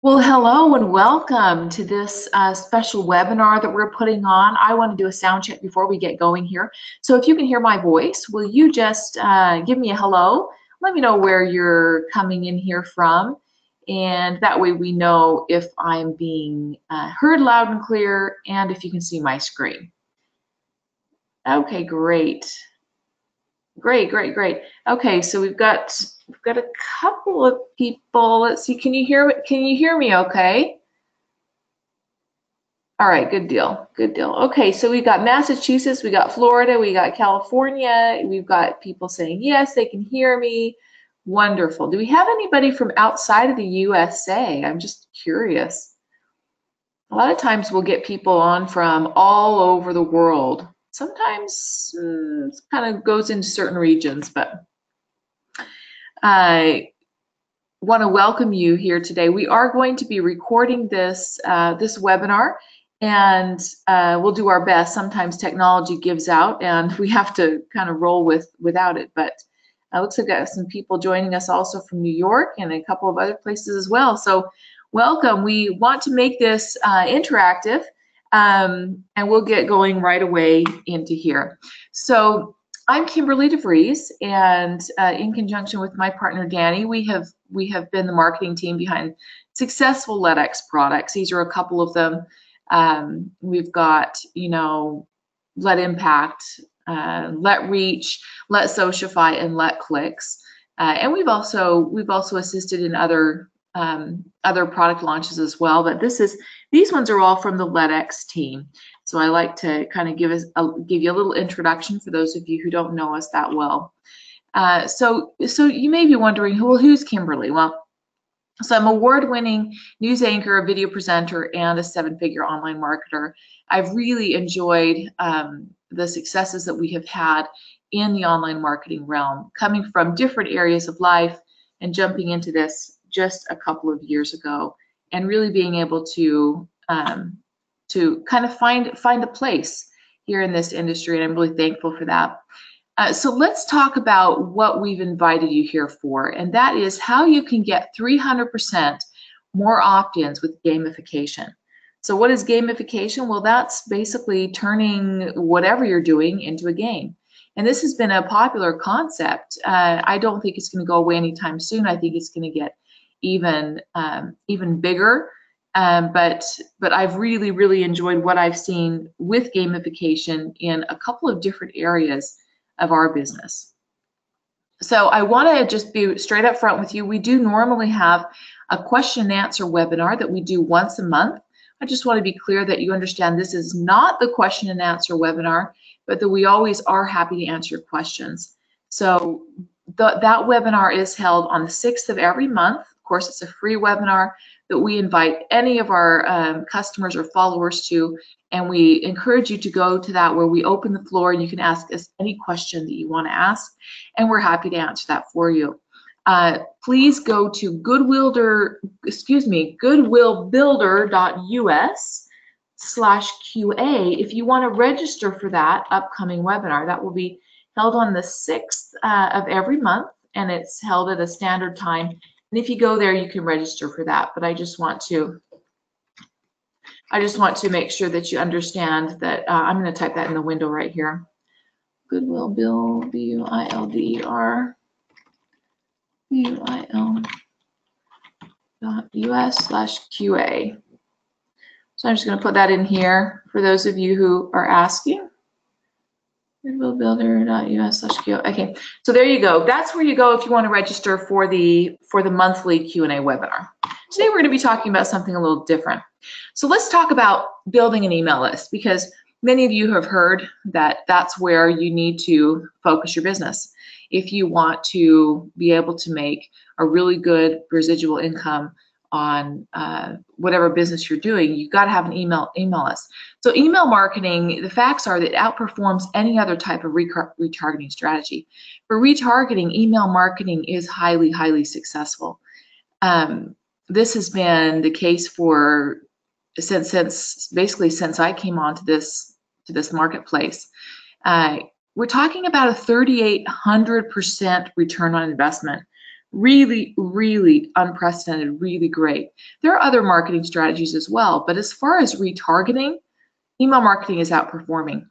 Well, hello and welcome to this special webinar that we're putting on. I want to do a sound check before we get going here. So if you can hear my voice, will you just give me a hello? Let me know where you're coming in here from. And that way we know if I'm being heard loud and clear and if you can see my screen. Okay, great. Great. Okay, so we've got a couple of people. Let's see. Can you hear me okay? All right, good deal. Okay, so we've got Massachusetts, we got Florida, we got California. We've got people saying yes, they can hear me. Wonderful. Do we have anybody from outside of the USA? I'm just curious. A lot of times we'll get people on from all over the world. Sometimes it kind of goes into certain regions, but I want to welcome you here today. We are going to be recording this webinar, and we'll do our best. Sometimes technology gives out, and we have to kind of roll without it. But it looks like we've got some people joining us also from New York and a couple of other places as well. So welcome. We want to make this interactive. And we'll get going right away into here. So I'm Kimberly DeVries, and in conjunction with my partner Danny, we have been the marketing team behind successful LetX products. These are a couple of them. We've got, Let Impact, Let Reach, Let Sociify, and Let Clicks. And we've also assisted in other product launches as well. But these ones are all from the LetX team. So I like to kind of give you a little introduction for those of you who don't know us that well. So you may be wondering, who's Kimberly? Well, so I'm an award-winning news anchor, a video presenter, and a 7-figure online marketer. I've really enjoyed the successes that we have had in the online marketing realm, coming from different areas of life and jumping into this just a couple of years ago, and really being able to kind of find a place here in this industry, and I'm really thankful for that. So let's talk about what we've invited you here for, and that is how you can get 300% more opt-ins with gamification. So what is gamification? Well, that's basically turning whatever you're doing into a game. And this has been a popular concept. I don't think it's going to go away anytime soon. I think it's going to get even bigger. But I've really enjoyed what I've seen with gamification in a couple of different areas of our business. So I want to just be straight up front with you. We do normally have a question and answer webinar that we do once a month. I just want to be clear that you understand this is not the question and answer webinar, but that we always are happy to answer your questions. So that webinar is held on the 6th of every month. Of course, it's a free webinar that we invite any of our customers or followers to, and we encourage you to go to that, where we open the floor and you can ask us any question that you want to ask, and we're happy to answer that for you. Please go to goodwillbuilder.us/QA if you want to register for that upcoming webinar. That will be held on the 6th of every month, and it's held at a standard time. And if you go there, you can register for that. But I just want to make sure that you understand that I'm going to type that in the window right here. Goodwill Bill, BUILDER.us/QA. So I'm just going to put that in here for those of you who are asking. Goodwillbuilder.us/QA. Okay, so there you go. That's where you go if you want to register for the monthly Q&A webinar. Today we're going to be talking about something a little different. So let's talk about building an email list, because many of you have heard that that's where you need to focus your business. If you want to be able to make a really good residual income on whatever business you're doing, you've got to have an email list. So email marketing, the facts are that it outperforms any other type of retargeting strategy. For retargeting, email marketing is highly successful. This has been the case basically since I came on to this marketplace. We're talking about a 3,800% return on investment Really, really unprecedented, really great. There are other marketing strategies as well, but as far as retargeting, email marketing is outperforming.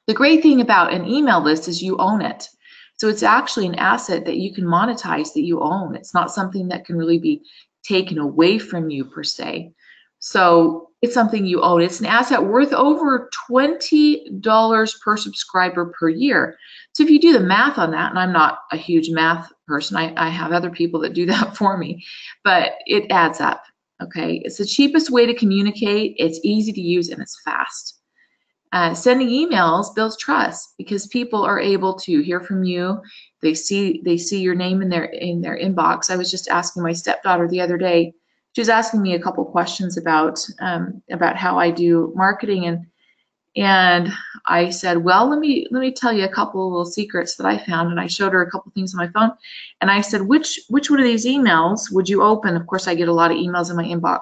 The great thing about an email list is you own it. So it's actually an asset that you can monetize, that you own. It's not something that can really be taken away from you per se. So it's something you own. It's an asset worth over $20 per subscriber per year. So if you do the math on that, and I'm not a huge math person, I have other people that do that for me, but it adds up. Okay, it's the cheapest way to communicate. It's easy to use and it's fast. Sending emails builds trust because people are able to hear from you. They see your name in their inbox. I was just asking my stepdaughter the other day. She was asking me a couple questions about how I do marketing, and I said, well, let me tell you a couple of little secrets that I found, and I showed her a couple things on my phone, and I said, which one of these emails would you open? Of course, I get a lot of emails in my inbox,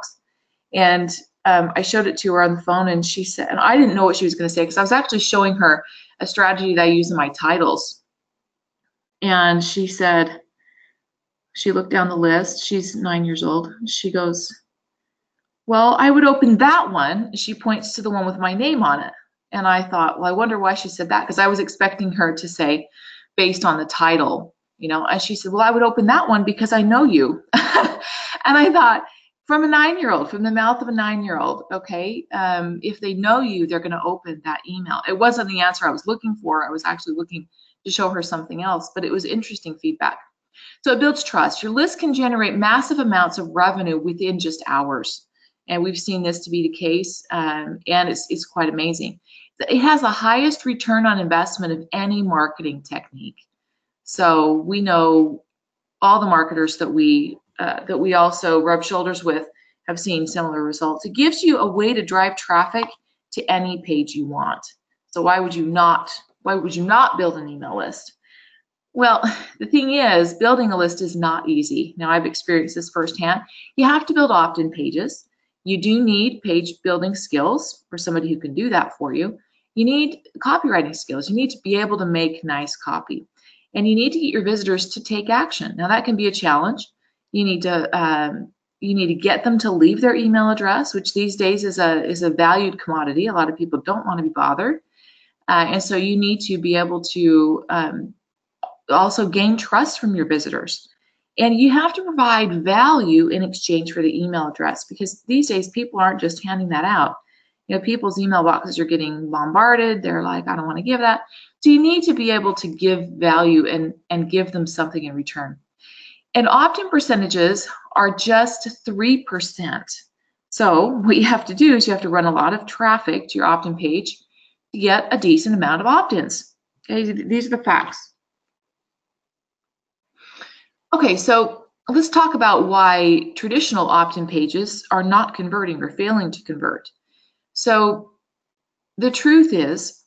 and I showed it to her on the phone, and she said, and I didn't know what she was going to say because I was actually showing her a strategy that I use in my titles. And she said, she looked down the list. She's 9 years old. She goes, well, I would open that one. She points to the one with my name on it. And I thought, well, I wonder why she said that, because I was expecting her to say based on the title, you know. And she said, well, I would open that one because I know you. And I thought, from a 9-year-old, from the mouth of a 9-year-old, okay, if they know you, they're going to open that email. It wasn't the answer I was looking for. I was actually looking to show her something else, but it was interesting feedback. So it builds trust. Your list can generate massive amounts of revenue within just hours. And we've seen this to be the case, and it's quite amazing. It has the highest return on investment of any marketing technique. So we know all the marketers that we also rub shoulders with have seen similar results. It gives you a way to drive traffic to any page you want. So why would you not build an email list? Well, the thing is, building a list is not easy. Now, I've experienced this firsthand. You have to build opt-in pages. You do need page building skills for somebody who can do that for you. You need copywriting skills. You need to be able to make nice copy. And you need to get your visitors to take action. Now, that can be a challenge. You need to get them to leave their email address, which these days is a valued commodity. A lot of people don't want to be bothered. And so you need to be able to also gain trust from your visitors. And you have to provide value in exchange for the email address, because these days people aren't just handing that out. You know, people's email boxes are getting bombarded. They're like, I don't want to give that. So you need to be able to give value and give them something in return. And opt-in percentages are just 3%. So what you have to do is you have to run a lot of traffic to your opt-in page to get a decent amount of opt-ins. Okay, these are the facts. Okay, so let's talk about why traditional opt-in pages are not converting or failing to convert. So the truth is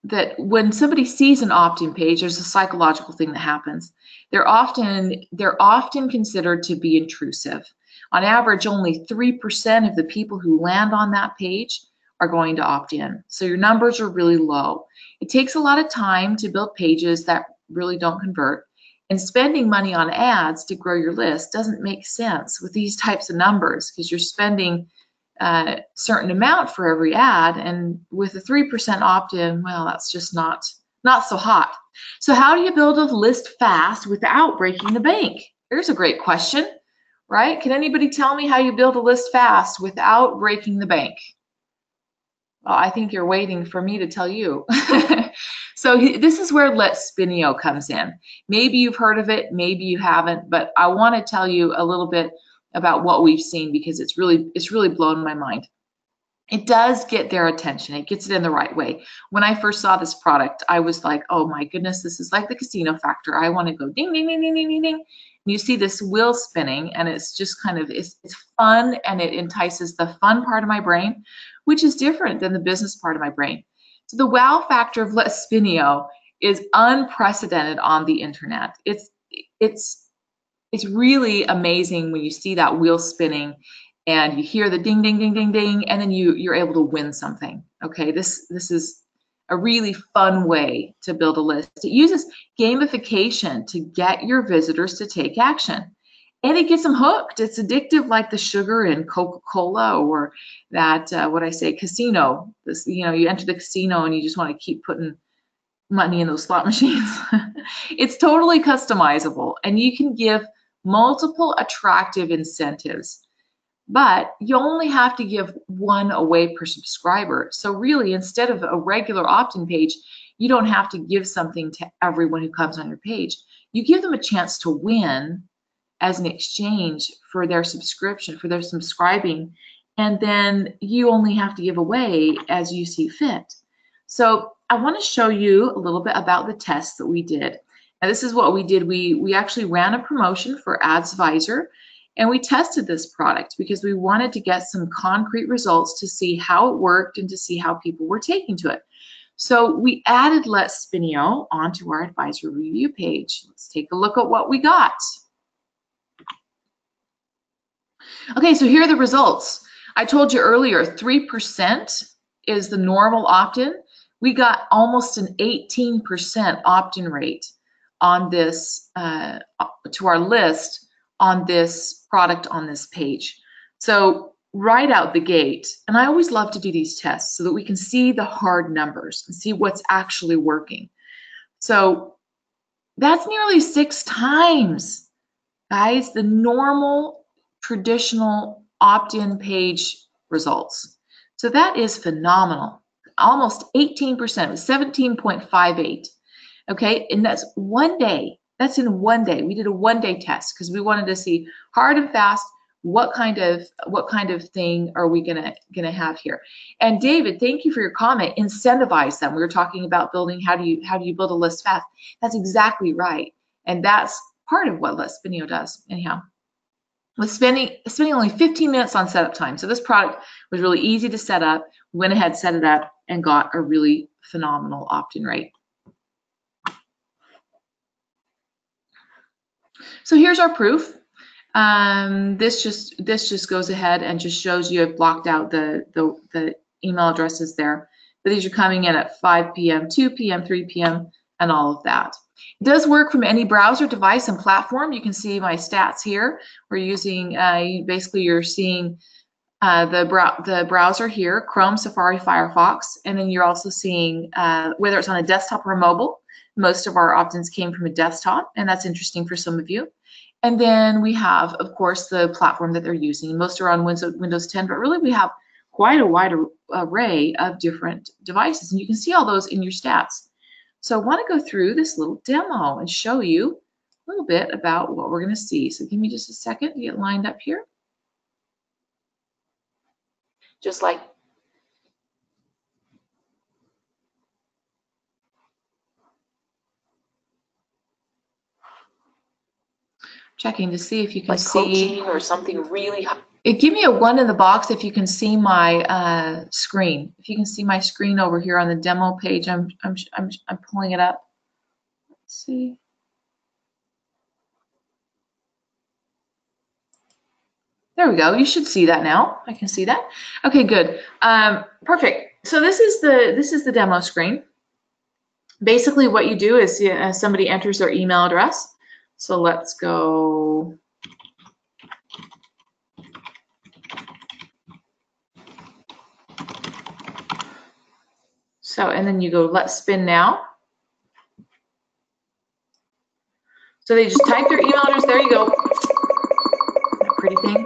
that when somebody sees an opt-in page, there's a psychological thing that happens. They're often considered to be intrusive. On average, only 3% of the people who land on that page are going to opt in. So your numbers are really low. It takes a lot of time to build pages that really don't convert. And spending money on ads to grow your list doesn't make sense with these types of numbers, because you're spending a certain amount for every ad, and with a 3% opt-in, well, that's just not so hot. So how do you build a list fast without breaking the bank? Here's a great question, right? Can anybody tell me how you build a list fast without breaking the bank? Well, I think you're waiting for me to tell you. So this is where Let's Spinio comes in. Maybe you've heard of it, maybe you haven't, but I want to tell you a little bit about what we've seen, because it's really blown my mind. It does get their attention. It gets it in the right way. When I first saw this product, I was like, oh my goodness, this is like the casino factor. I want to go ding, ding, ding, ding, ding, ding, ding. And you see this wheel spinning, and it's just kind of, it's fun, and it entices the fun part of my brain, which is different than the business part of my brain. So the wow factor of Let's Spinio is unprecedented on the internet. It's really amazing when you see that wheel spinning and you hear the ding, ding, ding, ding, ding, and then you're able to win something. Okay, this is a really fun way to build a list. It uses gamification to get your visitors to take action. And it gets them hooked. It's addictive, like the sugar in Coca-Cola, or that what I say, casino. This, you enter the casino and you just want to keep putting money in those slot machines. It's totally customizable, and you can give multiple attractive incentives, but you only have to give one away per subscriber. So really, instead of a regular opt-in page, you don't have to give something to everyone who comes on your page. You give them a chance to win as an exchange for their subscription, for their subscribing, and then you only have to give away as you see fit. So I want to show you a little bit about the tests that we did. And this is what we did. We actually ran a promotion for AdsVisor, and we tested this product because we wanted to get some concrete results to see how it worked and to see how people were taking to it. So we added Let's Spinio onto our advisor review page. Let's take a look at what we got. Okay, so here are the results. I told you earlier, 3% is the normal opt-in. We got almost an 18% opt-in rate on this, to our list on this product on this page. So right out the gate, and I always love to do these tests so that we can see the hard numbers and see what's actually working. So that's nearly 6 times, guys, the normal traditional opt-in page results. So that is phenomenal. Almost 18%, 17.58. Okay, and that's one day. That's in one day. We did a one-day test because we wanted to see hard and fast what kind of thing are we gonna have here. And David, thank you for your comment. Incentivize them. We were talking about building, how do you build a list fast? That's exactly right, and that's part of what Let's Spinio does. Anyhow, with spending only 15 minutes on setup time. So this product was really easy to set up. We went ahead, set it up, and got a really phenomenal opt-in rate. So here's our proof. This just goes ahead and just shows you I've blocked out the email addresses there. But these are coming in at 5 p.m., 2 p.m., 3 p.m., and all of that. It does work from any browser, device, and platform. You can see my stats here. We're using, basically you're seeing the browser here, Chrome, Safari, Firefox, and then you're also seeing whether it's on a desktop or mobile. Most of our opt-ins came from a desktop, and that's interesting for some of you. And then we have, of course, the platform that they're using. Most are on Windows 10, but really we have quite a wide array of different devices, and you can see all those in your stats. So I want to go through this little demo and show you a little bit about what we're going to see. So give me just a second to get lined up here. Just like checking to see if you can like see coaching or something really. Give me a 1 in the box if you can see my screen. If you can see my screen over here on the demo page, I'm pulling it up. Let's see. There we go. You should see that now. I can see that. Okay, good. Perfect. So this is the demo screen. Basically, what you do is somebody enters their email address. So let's go. So, and then you go, let's spin now. So they just type their email address. There you go. That pretty thing.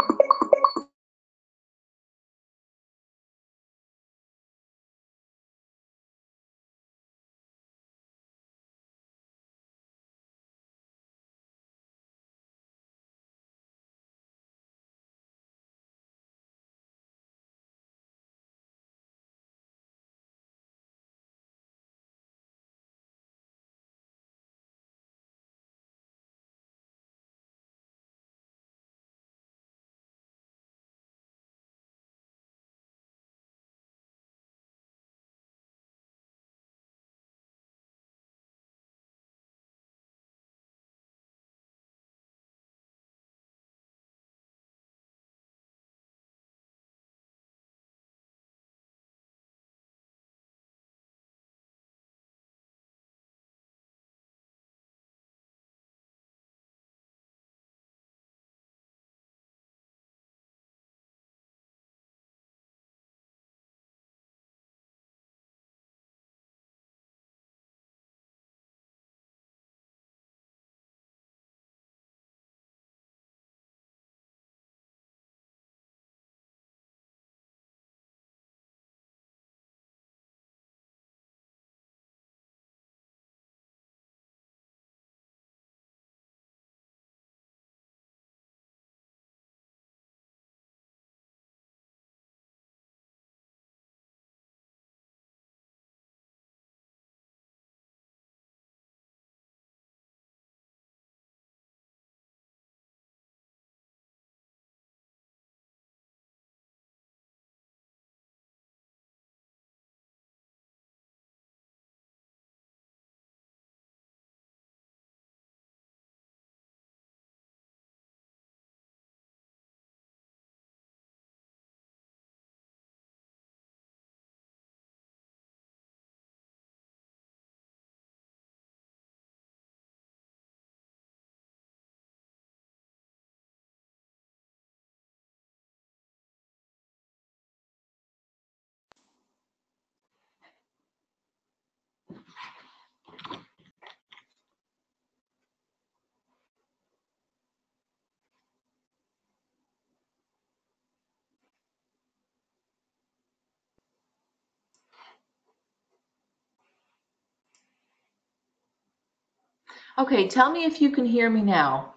Okay, tell me if you can hear me now.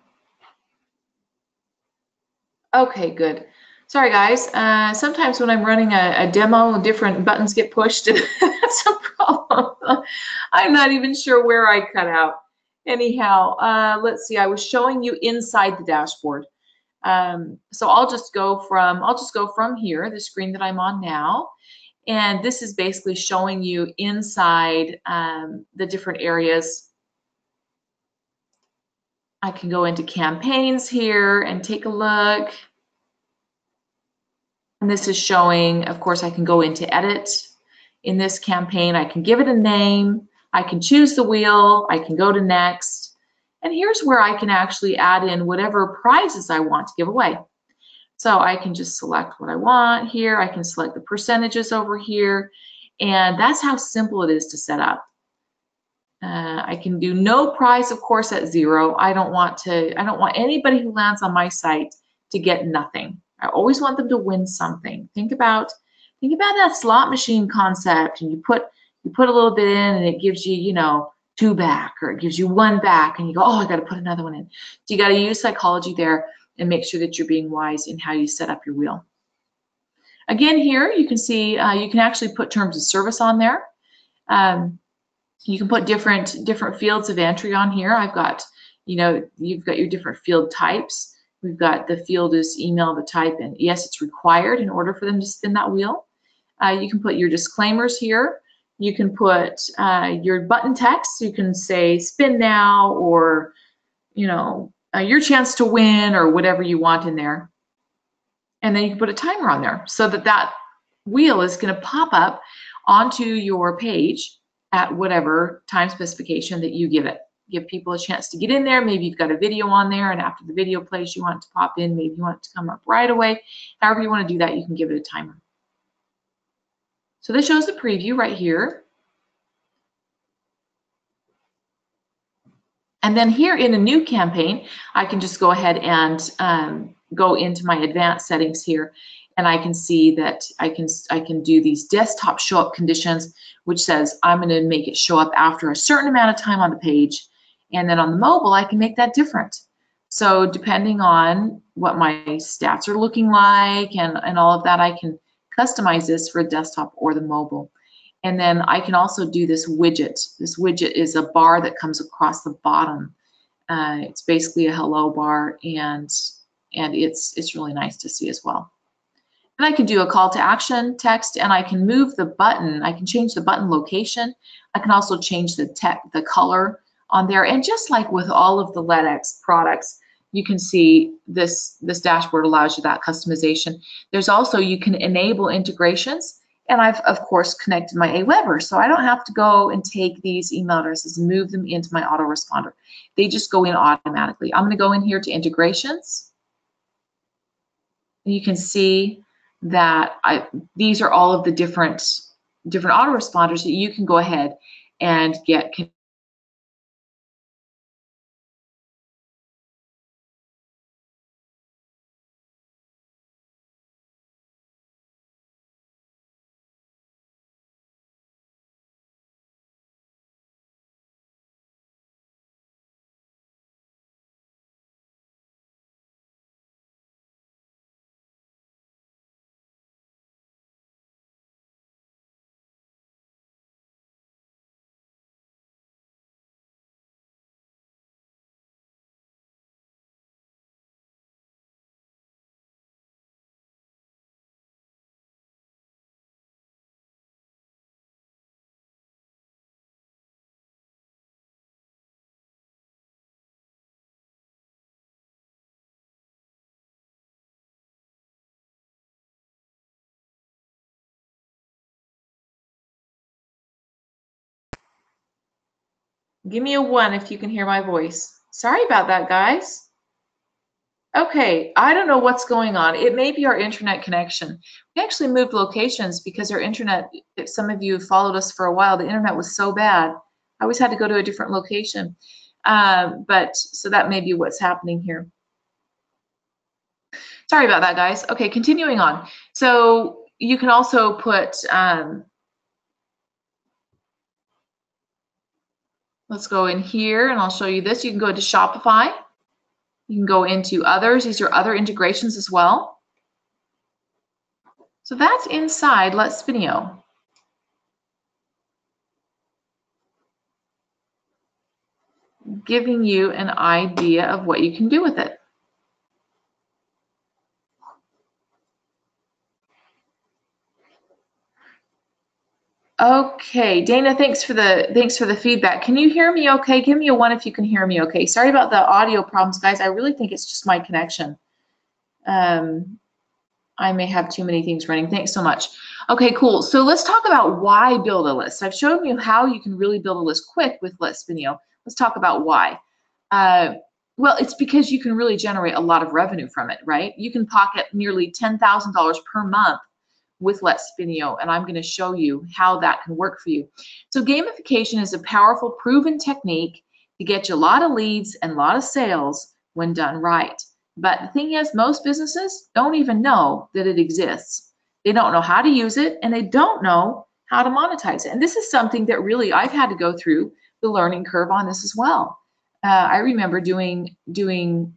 Okay, good. Sorry, guys. Sometimes when I'm running a demo, different buttons get pushed, and that's a problem. I'm not even sure where I cut out. Anyhow, let's see. I was showing you inside the dashboard. So I'll just go from here, the screen that I'm on now, and this is basically showing you inside the different areas. I can go into campaigns here and take a look. And this is showing, of course, I can go into edit in this campaign. I can give it a name. I can choose the wheel. I can go to next. And here's where I can actually add in whatever prizes I want to give away. So I can just select what I want here. I can select the percentages over here. And that's how simple it is to set up. I can do no prize, of course, at 0. I don't want anybody who lands on my site to get nothing. I always want them to win something. Think about that slot machine concept, and you put a little bit in, and it gives you, 2 back, or it gives you 1 back, and you go, oh, I got to put another one in. So you got to use psychology there and make sure that you're being wise in how you set up your wheel. Again, here you can see you can actually put terms of service on there. You can put different fields of entry on here. I've got, you've got your different field types. We've got the field is email, the type, and yes, it's required in order for them to spin that wheel. You can put your disclaimers here. You can put your button text. You can say spin now, or, your chance to win, or whatever you want in there. And then you can put a timer on there so that wheel is going to pop up onto your page at whatever time specification that you give it. Give people a chance to get in there. Maybe you've got a video on there, and after the video plays, you want it to pop in. Maybe you want it to come up right away. However you want to do that, you can give it a timer. So this shows the preview right here. And then here in a new campaign, I can just go ahead and go into my advanced settings here, and I can see that I can do these desktop show up conditions, which says I'm going to make it show up after a certain amount of time on the page. And then on the mobile, I can make that different. So depending on what my stats are looking like and all of that, I can customize this for desktop or the mobile. And then I can also do this widget. This widget is a bar that comes across the bottom. It's basically a hello bar, and it's really nice to see as well. And I can do a call to action text, and I can move the button. I can change the button location. I can also change the color on there. And just like with all of the LEDX products, you can see this dashboard allows you that customization. There's also, you can enable integrations. And I've, of course, connected my Aweber, so I don't have to go and take these email addresses and move them into my autoresponder. They just go in automatically. I'm going to go in here to integrations. You can see that these are all of the different autoresponders that you can go ahead and get. Give me a 1 if you can hear my voice. Sorry about that, guys. Okay, I don't know what's going on. It may be our internet connection. We actually moved locations because our internet, if some of you followed us for a while, the internet was so bad. I always had to go to a different location. So that may be what's happening here. Sorry about that, guys. Okay, continuing on. So you can also put, Let's go in here and I'll show you this. You can go to Shopify. You can go into others. These are other integrations as well. So that's inside Let's Spinio. Giving you an idea of what you can do with it. Okay, Dana, thanks for the feedback. Can you hear me okay? Give me a 1 if you can hear me okay. Sorry about the audio problems, guys. I really think it's just my connection. I may have too many things running. Thanks so much. Okay, cool. So let's talk about why build a list. I've shown you how you can really build a list quick with Let's Spinio. Let's talk about why. Well, it's because you can really generate a lot of revenue from it, right? You can pocket nearly $10,000 per month with Let's Spinio, and I'm going to show you how that can work for you. So gamification is a powerful, proven technique to get you a lot of leads and a lot of sales when done right. But the thing is, most businesses don't even know that it exists. They don't know how to use it, and they don't know how to monetize it. And this is something that really I've had to go through the learning curve on this as well. I remember doing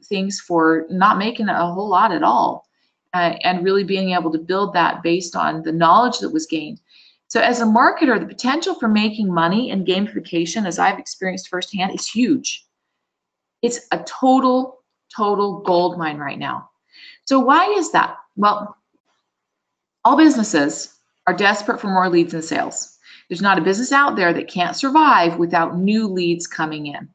things for not making a whole lot at all, and really being able to build that based on the knowledge that was gained. So as a marketer, the potential for making money in gamification, as I've experienced firsthand, is huge. It's a total gold mine right now. So why is that? Well, all businesses are desperate for more leads and sales. There's not a business out there that can't survive without new leads coming in.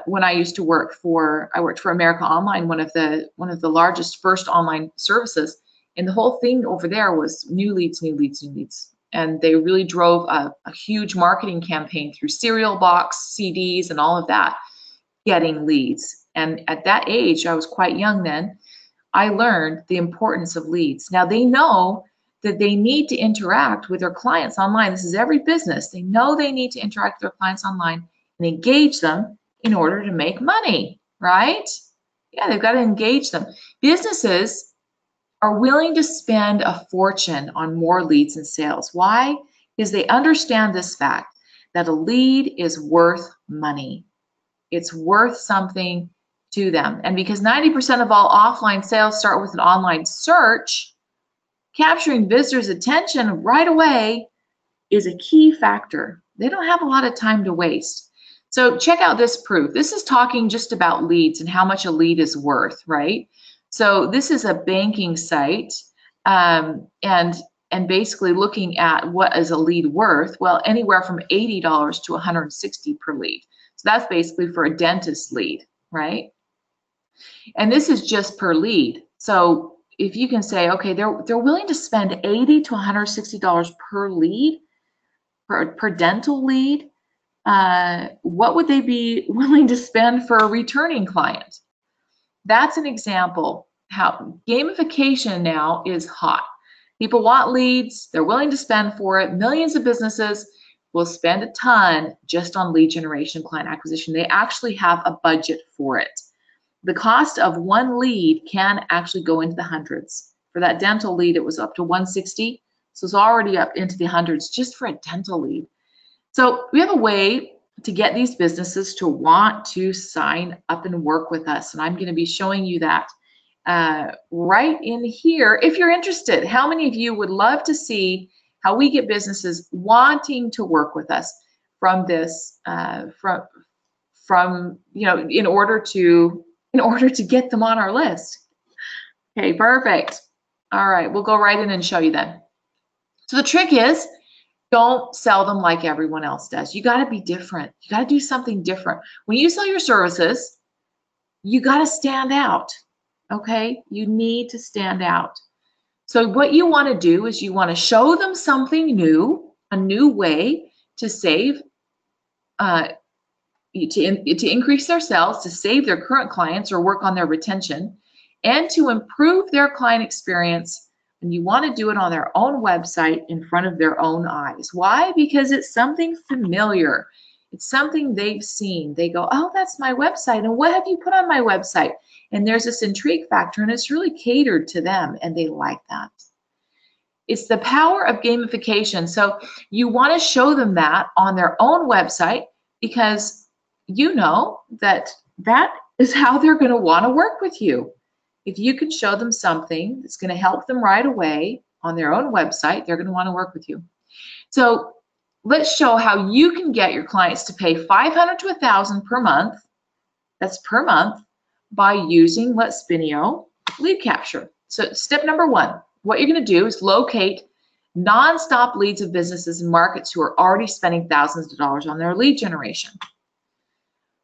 When I used to work for, I worked for America Online, one of the largest first online services, and the whole thing over there was new leads, new leads, new leads. And they really drove a huge marketing campaign through cereal box, CDs, and all of that, getting leads. And at that age, I was quite young then, I learned the importance of leads. Now they know that they need to interact with their clients online. This is every business. They know they need to interact with their clients online and engage them in order to make money, right? Yeah, they've got to engage them. Businesses are willing to spend a fortune on more leads and sales. Why? Because they understand this fact that a lead is worth money. It's worth something to them. And because 90% of all offline sales start with an online search, capturing visitors' attention right away is a key factor. They don't have a lot of time to waste. So check out this proof. This is talking just about leads and how much a lead is worth, right? So this is a banking site, and basically looking at what is a lead worth. Well, anywhere from $80 to $160 per lead. So that's basically for a dentist lead, right? And this is just per lead. So if you can say, okay, they're willing to spend $80 to $160 per lead, per dental lead, what would they be willing to spend for a returning client? That's an example how gamification now is hot. People want leads, they're willing to spend for it. Millions of businesses will spend a ton just on lead generation, client acquisition. They actually have a budget for it. The cost of one lead can actually go into the hundreds. For that dental lead, it was up to $160. So it's already up into the hundreds just for a dental lead. So we have a way to get these businesses to want to sign up and work with us. And I'm going to be showing you that right in here. If you're interested, how many of you would love to see how we get businesses wanting to work with us from this, from you know, in order to get them on our list? Okay, perfect. All right, we'll go right in and show you then. So the trick is, don't sell them like everyone else does. You got to be different. You got to do something different. When you sell your services, you got to stand out, okay? You need to stand out. So what you want to do is you want to show them something new, a new way to save, to increase their sales, to save their current clients or work on their retention, and to improve their client experience. And you want to do it on their own website in front of their own eyes. Why? Because it's something familiar. It's something they've seen. They go, oh, that's my website. And what have you put on my website? And there's this intrigue factor, and it's really catered to them, and they like that. It's the power of gamification. So you want to show them that on their own website. because you know that that is how they're going to want to work with you. If you can show them something that's going to help them right away on their own website, they're going to want to work with you. So let's show how you can get your clients to pay $500 to $1,000 per month. That's per month by using Let's Spinio lead capture. So step number one, what you're going to do is locate nonstop leads of businesses and markets who are already spending thousands of dollars on their lead generation.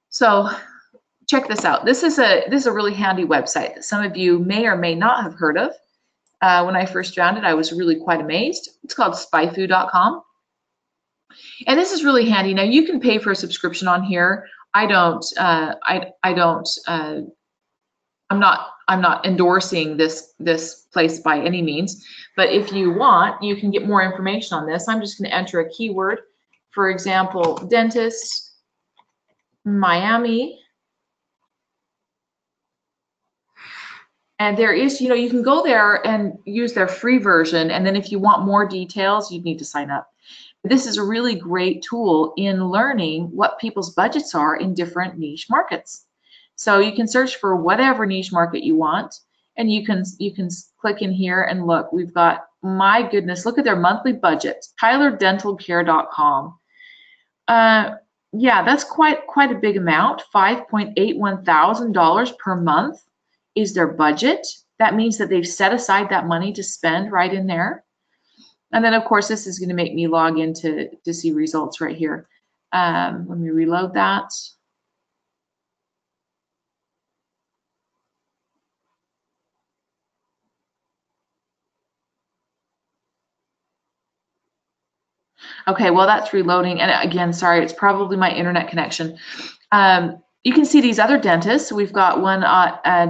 So check this out. This is a really handy website that some of you may or may not have heard of. When I first found it, I was really quite amazed. It's called spyfu.com. And this is really handy. Now you can pay for a subscription on here. I don't. I'm not endorsing this place by any means. But if you want, you can get more information on this. I'm just going to enter a keyword. For example, dentist, Miami. And there is, you can go there and use their free version. And then if you want more details, you need to sign up. This is a really great tool in learning what people's budgets are in different niche markets. So you can search for whatever niche market you want, and you can click in here and look. We've got, my goodness, look at their monthly budget. TylerDentalCare.com. Yeah, that's quite a big amount. $5.81 thousand per month is their budget. That means that they've set aside that money to spend right in there. And then, of course, this is going to make me log in to see results right here. Let me reload that. Okay, well, that's reloading. And again, sorry, it's probably my internet connection. You can see these other dentists. We've got one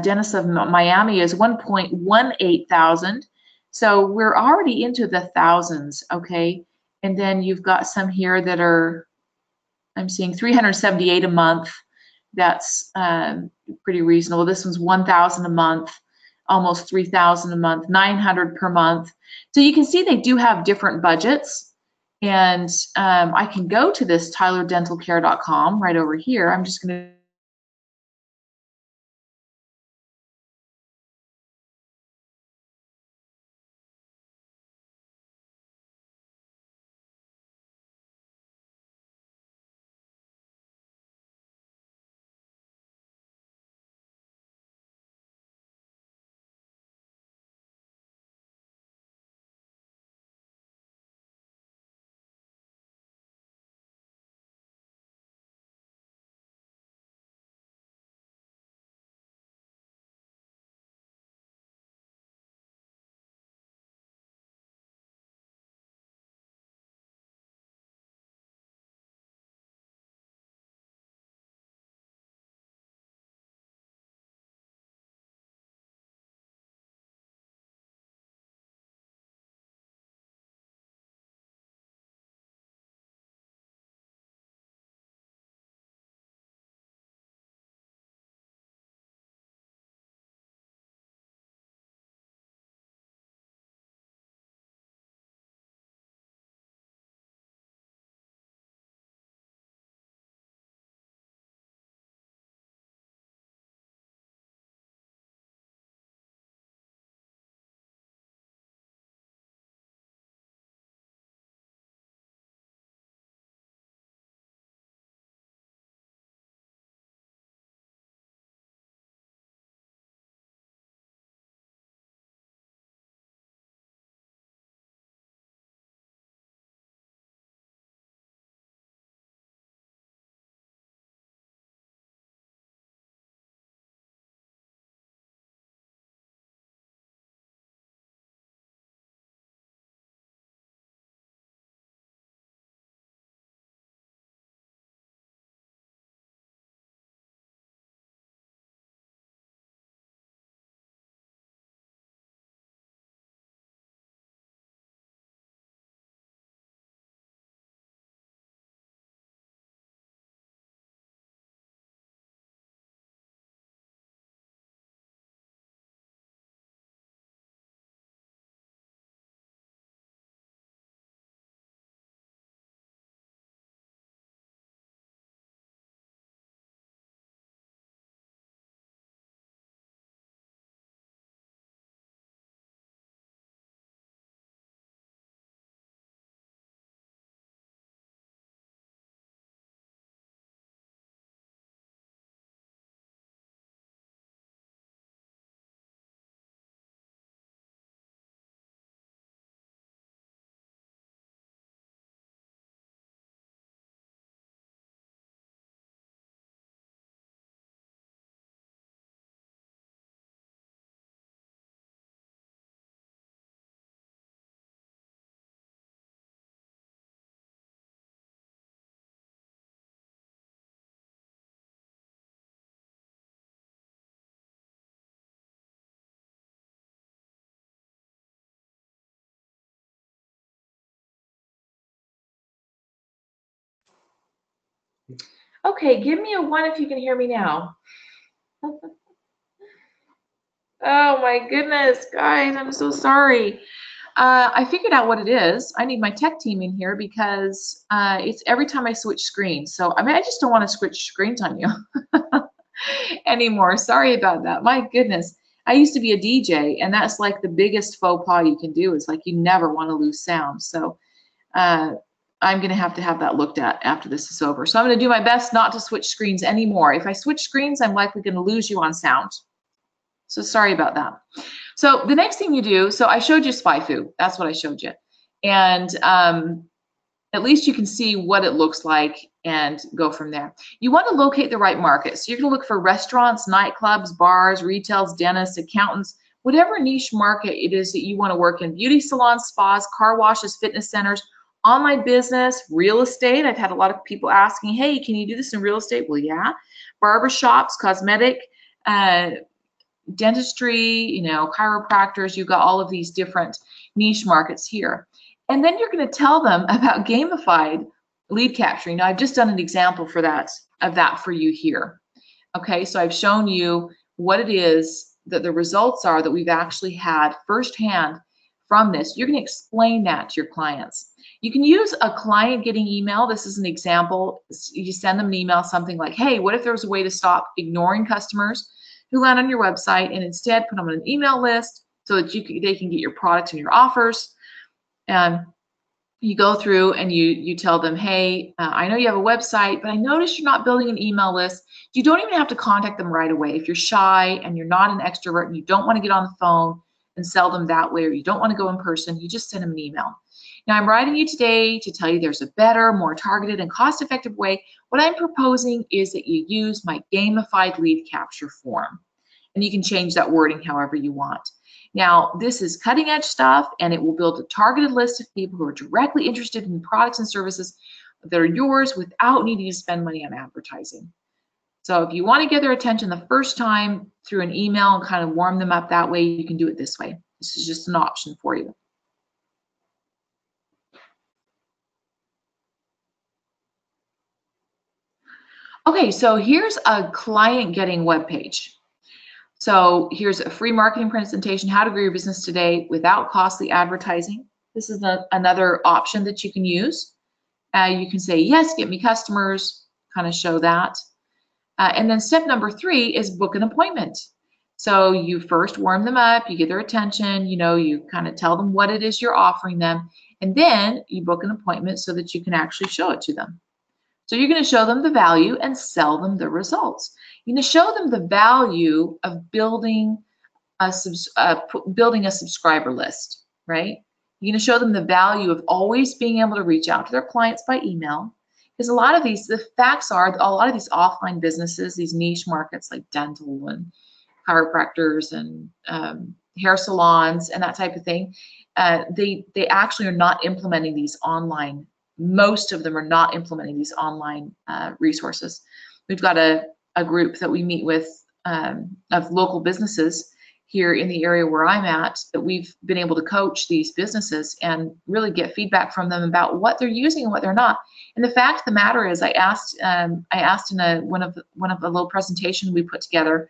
dentist of Miami is 1.18 thousand. So we're already into the thousands, okay? And then you've got some here that are, I'm seeing 378 a month. That's pretty reasonable. This one's 1,000 a month, almost 3,000 a month, 900 per month. So you can see they do have different budgets. And I can go to this TylerDentalCare.com right over here. I'm just going to Okay, give me a 1 if you can hear me now. Oh my goodness, guys, I'm so sorry. I figured out what it is. I need my tech team in here because it's every time I switch screens. So, I mean, I just don't want to switch screens on you anymore. Sorry about that. My goodness. I used to be a DJ, and that's like the biggest faux pas you can do is like you never want to lose sound. So, uh, I'm going to have that looked at after this is over. So, I'm going to do my best not to switch screens anymore. If I switch screens, I'm likely going to lose you on sound. So, sorry about that. So the next thing you do, so I showed you SpyFu. That's what I showed you. And at least you can see what it looks like and go from there. You want to locate the right market. So you're going to look for restaurants, nightclubs, bars, retails, dentists, accountants, whatever niche market it is that you want to work in. Beauty salons, spas, car washes, fitness centers, online business, real estate. I've had a lot of people asking, hey, can you do this in real estate? Well, yeah. Barber shops, cosmetic, dentistry, chiropractors, you've got all of these different niche markets here. And then you're going to tell them about gamified lead capturing. Now, I've just done an example of that for you here. Okay, so I've shown you what it is that the results are that we've actually had firsthand from this. You're going to explain that to your clients. You can use a client getting email. This is an example. You send them an email, something like, hey, what if there was a way to stop ignoring customers who land on your website and instead put them on an email list so that they can get your products and your offers. And you go through and you tell them, hey, I know you have a website, but I noticed you're not building an email list. You don't even have to contact them right away. If you're shy and you're not an extrovert and you don't want to get on the phone and sell them that way, or you don't want to go in person, you just send them an email. Now, I'm writing you today to tell you there's a better, more targeted, and cost-effective way. What I'm proposing is that you use my gamified lead capture form. And you can change that wording however you want. Now, this is cutting edge stuff, and it will build a targeted list of people who are directly interested in products and services that are yours without needing to spend money on advertising. So if you want to get their attention the first time through an email and kind of warm them up that way, you can do it this way. This is just an option for you. Okay, so here's a client getting web page. So here's a free marketing presentation, how to grow your business today without costly advertising. This is another option that you can use. You can say, yes, get me customers, kind of show that. And then step number 3 is book an appointment. So you first warm them up, you get their attention, you kind of tell them what it is you're offering them, and then you book an appointment so that you can actually show it to them. So you're going to show them the value and sell them the results. You're going to show them the value of building a subscriber list, right? You're going to show them the value of always being able to reach out to their clients by email. Because the facts are, a lot of these offline businesses, these niche markets like dental and chiropractors and hair salons and that type of thing, they actually are not implementing these online. Most of them are not implementing these online resources. We've got a group that we meet with of local businesses here in the area where I'm at that we've been able to coach these businesses and really get feedback from them about what they're using and what they're not. And the fact of the matter is, I asked in one of the little presentation we put together.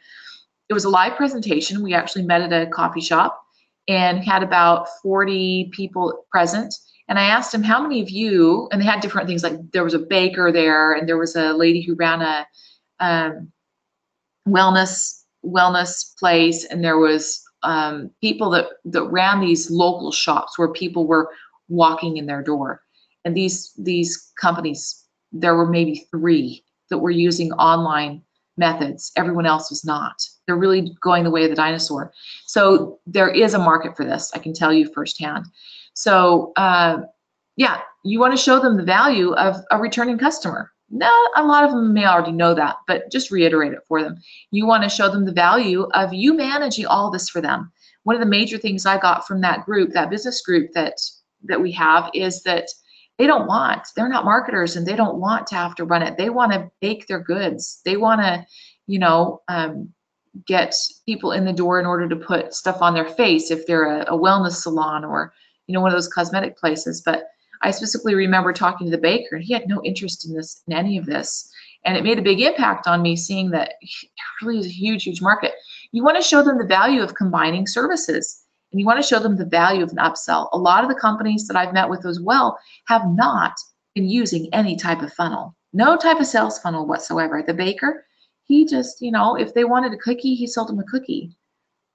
It was a live presentation. We actually met at a coffee shop and had about 40 people present. And I asked them, how many of you, and they had different things, like there was a baker there and there was a lady who ran a wellness place, and there was people that ran these local shops where people were walking in their door. And these companies, there were maybe 3 that were using online methods. Everyone else was not. They're really going the way of the dinosaur. So there is a market for this, I can tell you firsthand. So yeah, you want to show them the value of a returning customer. Now, a lot of them may already know that, but just reiterate it for them. You want to show them the value of you managing all this for them. One of the major things I got from that group, that business group that we have, is that they're not marketers and they don't want to have to run it. They want to bake their goods. They want to, get people in the door in order to put stuff on their face if they're a wellness salon or, one of those cosmetic places. But I specifically remember talking to the baker, and he had no interest in this, in any of this. And it made a big impact on me, seeing that it really is a huge, huge market. You want to show them the value of combining services, and you want to show them the value of an upsell. A lot of the companies that I've met with as well have not been using any type of funnel, no type of sales funnel whatsoever. The baker, he just, you know, if they wanted a cookie, he sold them a cookie.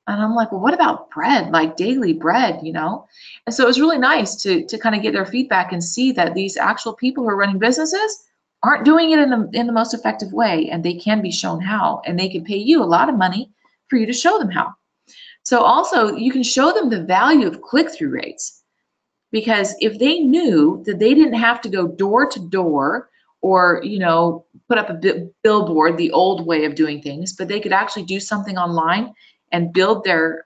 And I'm like, well, what about bread, like daily bread, you know? And so it was really nice to kind of get their feedback and see that these actual people who are running businesses aren't doing it in the most effective way, and they can be shown how, and they can pay you a lot of money for you to show them how. So also, you can show them the value of click-through rates, because if they knew that they didn't have to go door to door or, you know, put up a billboard, the old way of doing things, but they could actually do something online and build their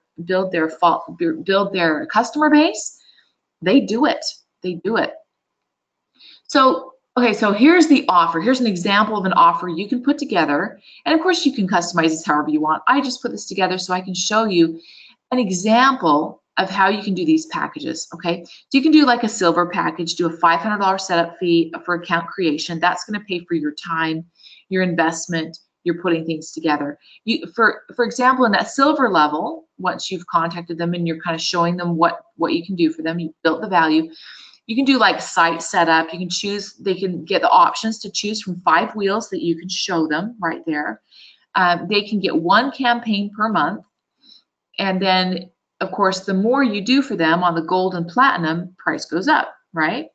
customer base, they do it. They do it. So, okay, so here's the offer. Here's an example of an offer you can put together. And of course, you can customize this however you want. I just put this together so I can show you an example of how you can do these packages, okay? So you can do like a silver package, do a $500 setup fee for account creation. That's going to pay for your time, your investment, you're putting things together. For example, in that silver level, once you've contacted them and you're kind of showing them what you can do for them, you've built the value, you can do like site setup. You can choose, they can get the options to choose from 5 wheels that you can show them right there. They can get 1 campaign per month. And then, of course, the more you do for them on the gold and platinum, price goes up, right?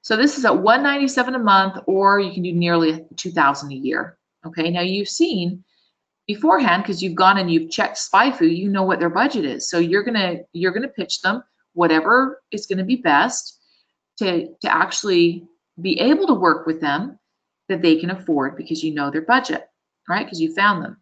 So this is at $197 a month, or you can do nearly $2,000 a year. Okay, now you've seen beforehand, because you've gone and you've checked SpyFu, you know what their budget is. So you're gonna pitch them whatever is gonna be best to actually be able to work with them that they can afford, because you know their budget, right? Because you found them.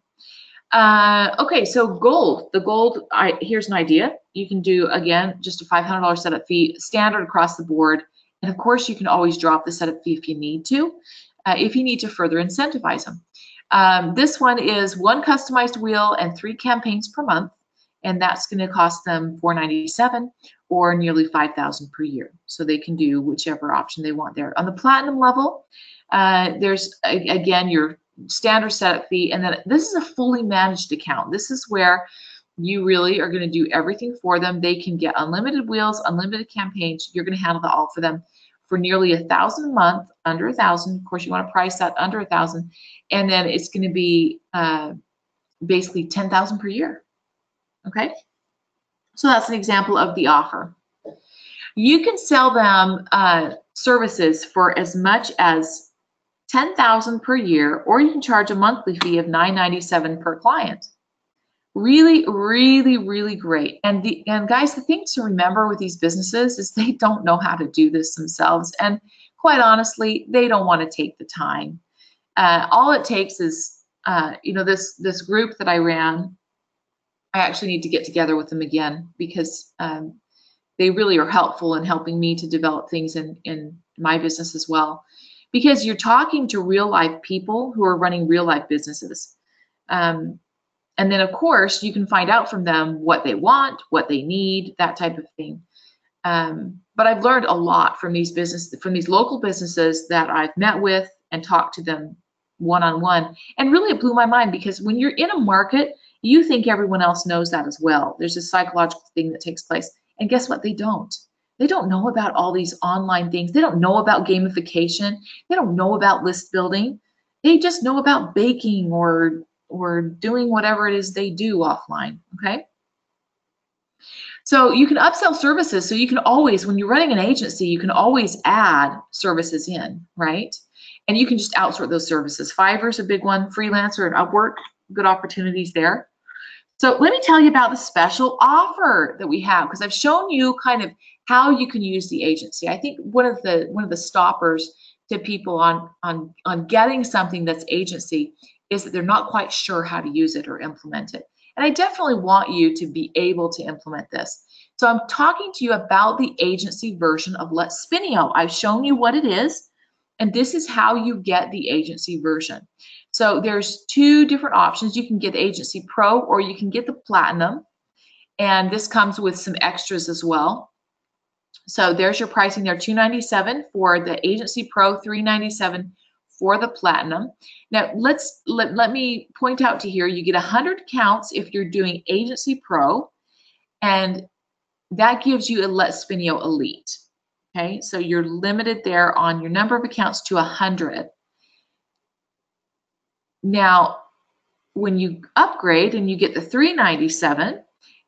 Okay, so gold. The gold, here's an idea. You can do, again, just a $500 setup fee, standard across the board. And of course, you can always drop the setup fee if you need to further incentivize them. This one is 1 customized wheel and 3 campaigns per month, and that's going to cost them $497 or nearly $5,000 per year. So they can do whichever option they want there. On the platinum level, there's again your standard setup fee, and then this is a fully managed account. This is where you really are going to do everything for them. They can get unlimited wheels, unlimited campaigns. You're going to handle that all for them for nearly $1,000 a month, under $1,000. Of course, you want to price that under $1,000, and then it's going to be basically $10,000 per year. Okay, so that's an example of the offer. You can sell them services for as much as $10,000 per year, or you can charge a monthly fee of $997 per client. Really, really, really great. And guys, the thing to remember with these businesses is they don't know how to do this themselves. And quite honestly, they don't want to take the time. All it takes is, you know, this group that I ran, I actually need to get together with them again, because they really are helpful in helping me to develop things in my business as well. Because you're talking to real life people who are running real life businesses. And then, of course, you can find out from them what they want, what they need, that type of thing. But I've learned a lot from these local businesses that I've met with and talked to them one-on-one. And really, it blew my mind, because when you're in a market, you think everyone else knows that as well. There's a psychological thing that takes place. And guess what? They don't. They don't know about all these online things. They don't know about gamification. They don't know about list building. They just know about baking or doing whatever it is they do offline, okay? So you can upsell services. So you can always, when you're running an agency, you can always add services in, right? And you can just outsource those services. Fiverr's a big one, Freelancer and Upwork, good opportunities there. So let me tell you about the special offer that we have, because I've shown you kind of how you can use the agency. I think one of the stoppers to people on getting something that's agency is that they're not quite sure how to use it or implement it. And I definitely want you to be able to implement this. So I'm talking to you about the agency version of Let's Spinio. I've shown you what it is, and this is how you get the agency version. So there's 2 different options. You can get Agency Pro, or you can get the Platinum, and this comes with some extras as well. So there's your pricing there, $297 for the Agency Pro, $397 for the Platinum. Now let me point out to here, you get 100 accounts if you're doing Agency Pro, and that gives you a Let's Spinio Elite. Okay, so you're limited there on your number of accounts to 100. Now, when you upgrade and you get the $397,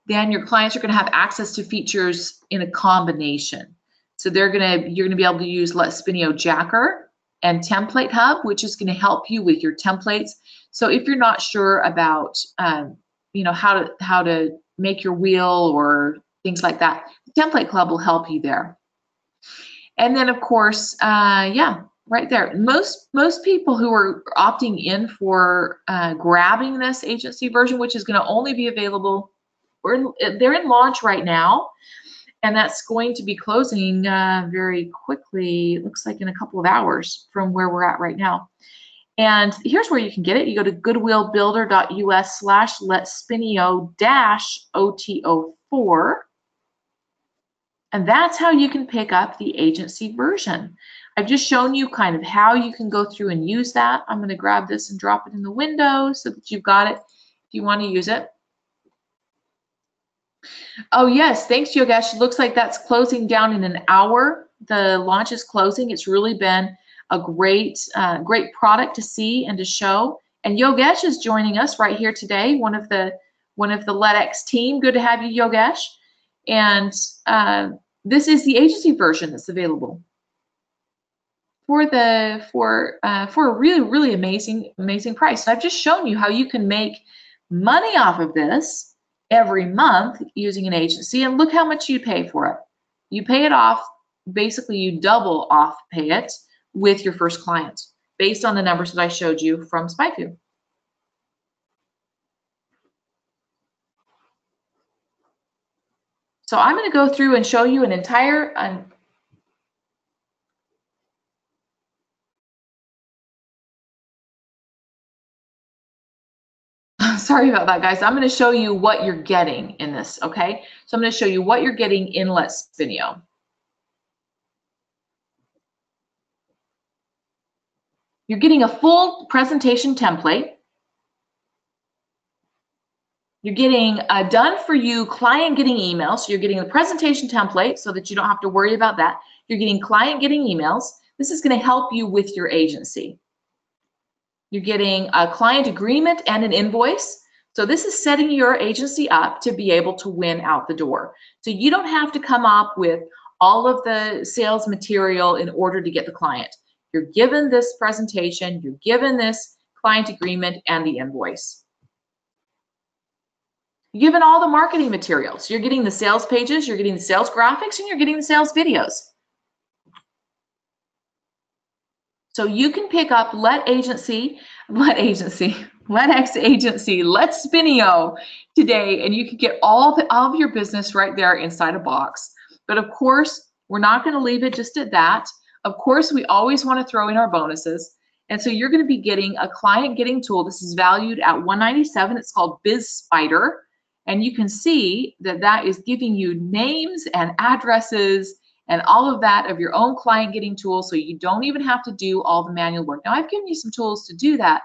then your clients are going to have access to features in a combination. So you're going to be able to use Let's Spinio Jacker and Template Hub, which is going to help you with your templates. So if you're not sure about, how to make your wheel or things like that, the Template Club will help you there. And then, of course, right there. Most people who are opting in for grabbing this agency version, which is going to only be available, they're in launch right now, and that's going to be closing very quickly. It looks like in a couple of hours from where we're at right now. And here's where you can get it. You go to goodwillbuilder.us/letspinio-OTO4. And that's how you can pick up the agency version. I've just shown you kind of how you can go through and use that. I'm going to grab this and drop it in the window so that you've got it if you want to use it. Oh, yes. Thanks, Yogesh. Looks like that's closing down in an hour. The launch is closing. It's really been a great product to see and to show. And Yogesh is joining us right here today, one of the LetX team. Good to have you, Yogesh. And this is the agency version that's available for a really amazing price. And I've just shown you how you can make money off of this every month using an agency, and look how much you pay for it. You pay it off, basically you double off pay it with your first client based on the numbers that I showed you from SpyFu. So I'm going to go through and show you an entire sorry about that, guys. I'm going to show you what you're getting in this, okay? So I'm going to show you what you're getting in Let's Spinio. You're getting a full presentation template. You're getting a done-for-you client getting emails. So you're getting the presentation template so that you don't have to worry about that. You're getting client getting emails. This is going to help you with your agency. You're getting a client agreement and an invoice. So this is setting your agency up to be able to win out the door. So you don't have to come up with all of the sales material in order to get the client. You're given this presentation, you're given this client agreement and the invoice. You're given all the marketing materials. You're getting the sales pages, you're getting the sales graphics, and you're getting the sales videos. So you can pick up LetX Agency, Let's Spinio today, and you can get all of your business right there inside a box. But of course, we're not going to leave it just at that. Of course, we always want to throw in our bonuses. And so you're going to be getting a client getting tool. This is valued at $197. It's called Biz Spider. And you can see that that is giving you names and addresses and all of that of your own client getting tools, so you don't even have to do all the manual work. Now, I've given you some tools to do that,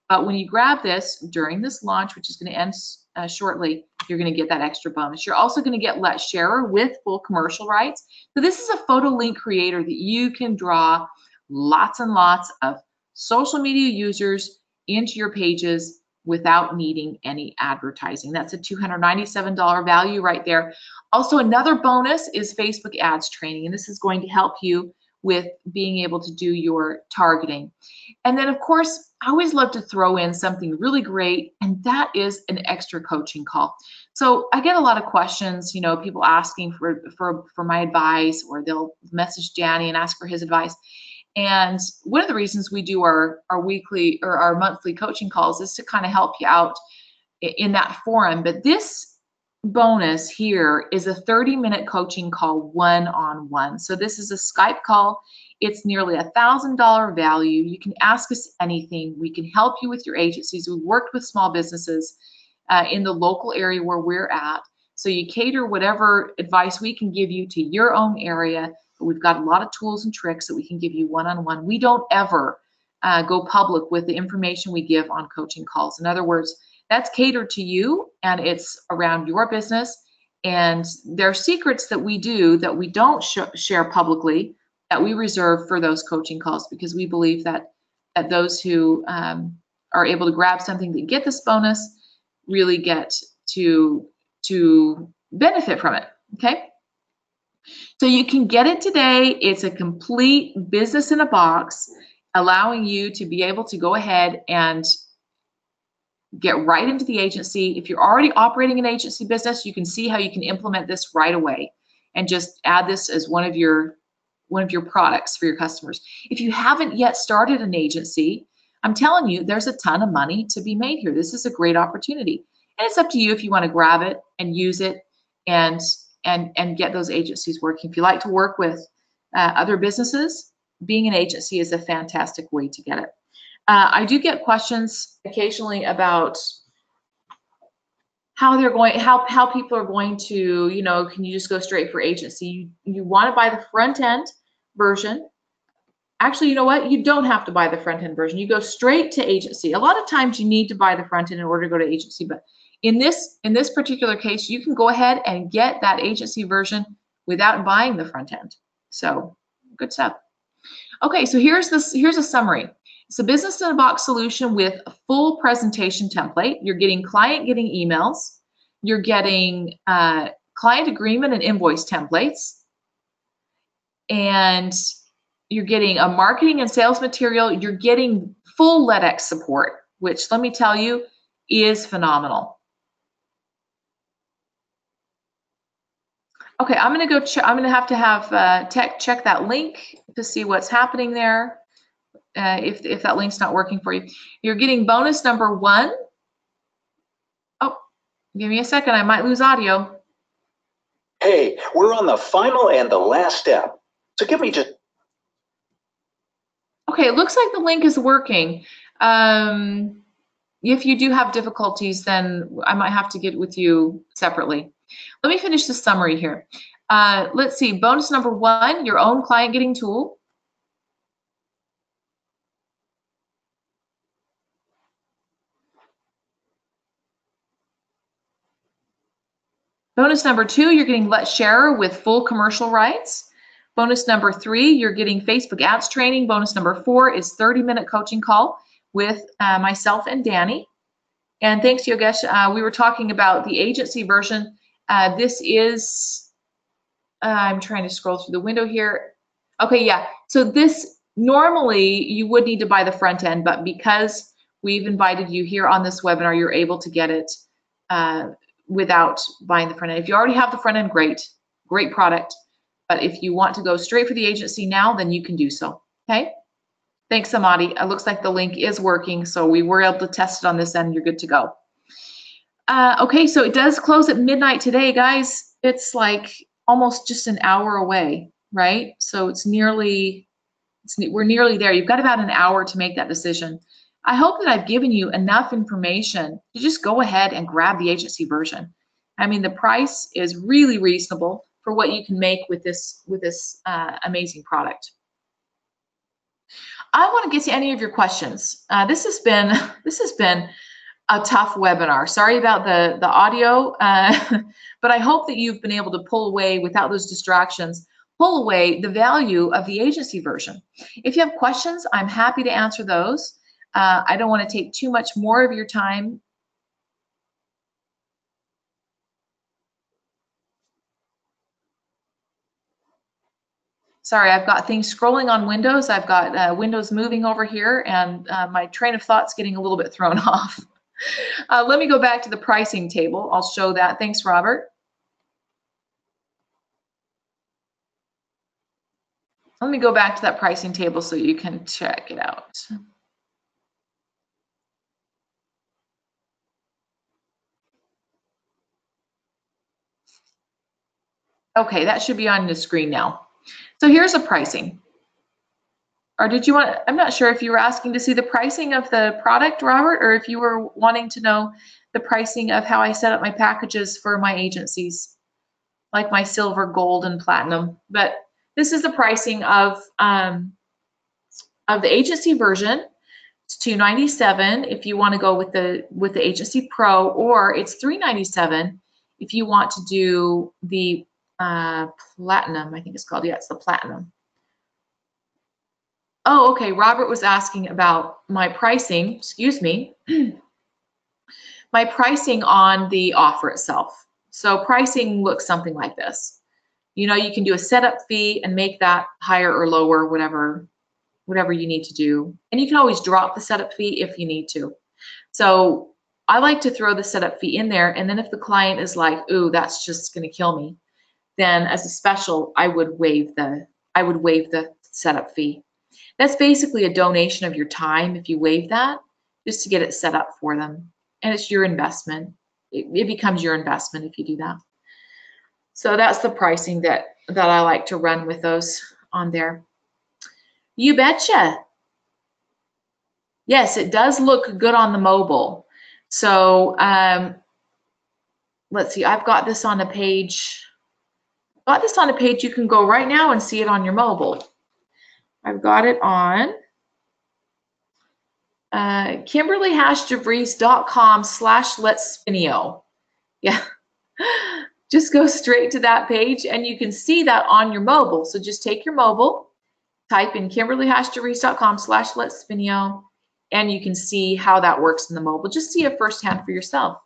but when you grab this during this launch, which is going to end shortly, you're going to get that extra bonus. You're also going to get Let's Share with full commercial rights. So this is a photo link creator that you can draw lots and lots of social media users into your pages without needing any advertising. That's a $297 value right there. Also, another bonus is Facebook ads training, and this is going to help you with being able to do your targeting. And then, of course, I always love to throw in something really great, and that is an extra coaching call. So I get a lot of questions, people asking for my advice, or they'll message Danny and ask for his advice. And one of the reasons we do our weekly or our monthly coaching calls is to kind of help you out in that forum. But this bonus here is a 30-minute coaching call one-on-one. So this is a Skype call. It's nearly $1,000 value. You can ask us anything. We can help you with your agencies. We've worked with small businesses in the local area where we're at. So you cater whatever advice we can give you to your own area, but we've got a lot of tools and tricks that we can give you one-on-one. We don't ever go public with the information we give on coaching calls. In other words, that's catered to you and it's around your business. And there are secrets that we do that we don't share publicly that we reserve for those coaching calls, because we believe that those who are able to grab something that get this bonus really get to benefit from it. Okay. So you can get it today. It's a complete business in a box, allowing you to be able to go ahead and get right into the agency. If you're already operating an agency business, you can see how you can implement this right away and just add this as one of your products for your customers. If you haven't yet started an agency, I'm telling you, there's a ton of money to be made here. This is a great opportunity. And it's up to you if you want to grab it and use it and get those agencies working. If you like to work with other businesses, being an agency is a fantastic way to get it. I do get questions occasionally about how people are going to, can you just go straight for agency? You want to buy the front end version. Actually, you know what? You don't have to buy the front end version. You go straight to agency. A lot of times you need to buy the front end in order to go to agency, but in this particular case, you can go ahead and get that agency version without buying the front end. So good stuff. Okay, so here's a summary. It's a business in a box solution with a full presentation template. You're getting client getting emails. You're getting client agreement and invoice templates. And you're getting a marketing and sales material. You're getting full LEDX support, which, let me tell you, is phenomenal. Okay, I'm going to go check. I'm going to have tech check that link to see what's happening there. If that link's not working for you, you're getting bonus number 1. Oh, give me a second. I might lose audio. Hey, we're on the final and the last step. So give me just. Okay, it looks like the link is working. If you do have difficulties, then I might have to get with you separately. Let me finish the summary here. Let's see, bonus number 1, your own client getting tool. Bonus number 2, you're getting Let's Share with full commercial rights. Bonus number 3, you're getting Facebook ads training. Bonus number 4 is 30-minute coaching call with myself and Danny. And thanks, Yogesh. We were talking about the agency version. This is, I'm trying to scroll through the window here. Okay, yeah. So this, normally you would need to buy the front end, but because we've invited you here on this webinar, you're able to get it without buying the front end. If you already have the front end, great product. But if you want to go straight for the agency now, then you can do so. Okay. Thanks, Amadi. It looks like the link is working, so we were able to test it on this end. You're good to go. Okay, so it does close at midnight today, guys. It's like almost just an hour away, right? So we're nearly there. You've got about an hour to make that decision. I hope that I've given you enough information to just go ahead and grab the agency version. I mean, the price is really reasonable for what you can make with this amazing product. I want to get to any of your questions. This has been a tough webinar. Sorry about the audio, but I hope that you've been able to pull away, without those distractions, pull away the value of the agency version. If you have questions, I'm happy to answer those. I don't want to take too much more of your time. Sorry, I've got things scrolling on Windows. I've got Windows moving over here, and my train of thought's getting a little bit thrown off. Let me go back to the pricing table. I'll show that. Thanks, Robert. Let me go back to that pricing table so you can check it out. Okay, that should be on the screen now. So here's the pricing. Or did you want, I'm not sure if you were asking to see the pricing of the product, Robert, or if you were wanting to know the pricing of how I set up my packages for my agencies, like my silver, gold, and platinum. But this is the pricing of the agency version. It's $297 if you want to go with the agency pro, or it's $397 if you want to do the platinum. I think it's called. Yeah, it's the platinum. Oh, okay. Robert was asking about my pricing. Excuse me. My pricing on the offer itself. So pricing looks something like this. You know, you can do a setup fee and make that higher or lower, whatever you need to do. And you can always drop the setup fee if you need to. So I like to throw the setup fee in there. And then if the client is like, ooh, that's just going to kill me, then as a special, I would waive the setup fee. That's basically a donation of your time if you waive that, just to get it set up for them. And it's your investment. It becomes your investment if you do that. So that's the pricing that I like to run with those on there. You betcha. Yes, it does look good on the mobile. So let's see, I've got this on a page. You can go right now and see it on your mobile. I've got it on KimberlyHashDeVries.com/LetSpinio. Yeah, just go straight to that page and you can see that on your mobile. So just take your mobile, type in KimberlyHashDeVries.com/LetSpinio, and you can see how that works in the mobile. Just see it firsthand for yourself.